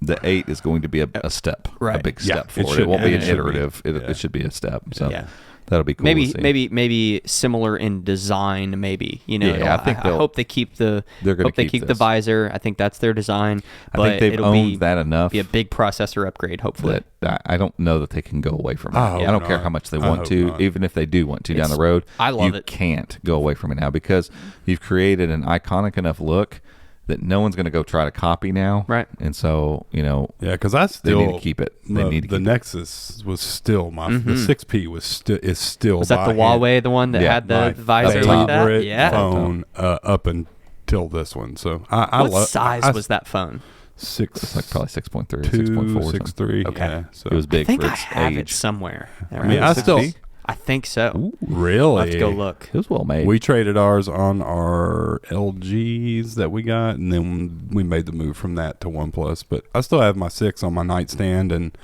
the 8 is going to be a step, a big step forward. It won't be an iterative. It should be a step. So that'll be cool. Maybe similar in design. Maybe I hope they keep the. They're going to keep the visor. I think that's their design. I think they've owned that enough. Be a big processor upgrade. Hopefully, I don't know that they can go away from it. I don't care how much they want to. Even if they do want to down the road, I love you can't go away from it now because you've created an iconic enough look that no one's going to go try to copy now, right? And so because they need to keep it. The Nexus was still the 6P is still. Was that the Huawei, the one that had the visor like that? Yeah, phone up until this one. So what size was that phone? It's like probably 6.3, 6.4, 6.3. Okay, yeah, so it was big. I think for I its have age. it somewhere. I mean, I think so. Ooh, really? I'll have to go look. It was well made. We traded ours on our LGs that we got, and then we made the move from that to OnePlus. But I still have my 6 on my nightstand, and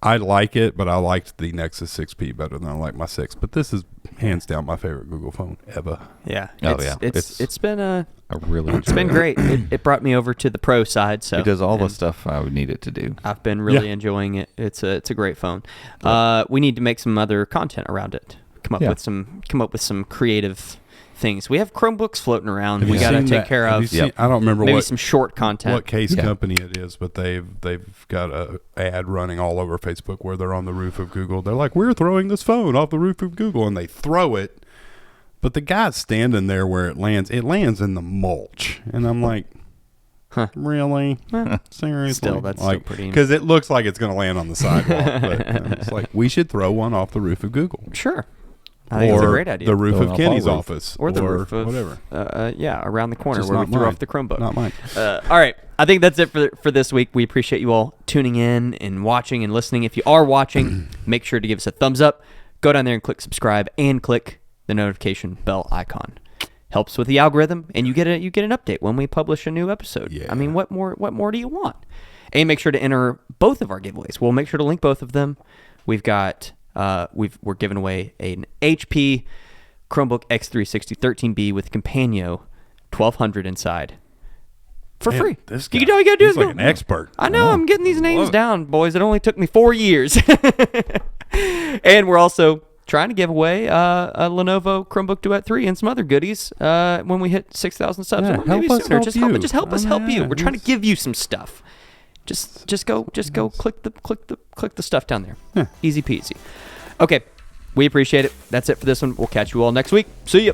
I like it, but I liked the Nexus 6P better than I like my 6. But this is hands down my favorite Google phone ever. Yeah. It's been great. It brought me over to the pro side. So it does all the stuff I would need it to do. I've been really enjoying it. It's a great phone. We need to make some other content around it. Come up with some creative things. We have Chromebooks floating around. We got to take care of. I don't remember maybe some short content. What case company it is, but they've got a ad running all over Facebook where they're on the roof of Google. They're like, we're throwing this phone off the roof of Google, and they throw it. But the guy's standing there where it lands in the mulch. And I'm like, really? Seriously? Still, that's still pretty... Because it looks like it's going to land on the sidewalk. But it's like, we should throw one off the roof of Google. Sure. I think it's a great idea. The roof of Kenny's office. Or the roof of... whatever. Around the corner where we threw off the Chromebook. Not mine. All right. I think that's it for this week. We appreciate you all tuning in and watching and listening. If you are watching, make sure to give us a thumbs up. Go down there and click subscribe and click the notification bell icon. Helps with the algorithm, and you get an update when we publish a new episode. Yeah. I mean, what more do you want? And make sure to enter both of our giveaways. We'll make sure to link both of them. We've got we're giving away an HP Chromebook X360 13B with Companio 1200 inside for free. This guy, you know what you gotta do he's like an expert. I know. I'm getting these names down, boys. It only took me 4 years. And we're also trying to give away a Lenovo Chromebook Duet 3 and some other goodies when we hit 6,000 subs. Yeah, or maybe sooner. Just help us help you. Yeah, We're trying to give you some stuff. Just go click the stuff down there. Yeah. Easy peasy. Okay, we appreciate it. That's it for this one. We'll catch you all next week. See ya.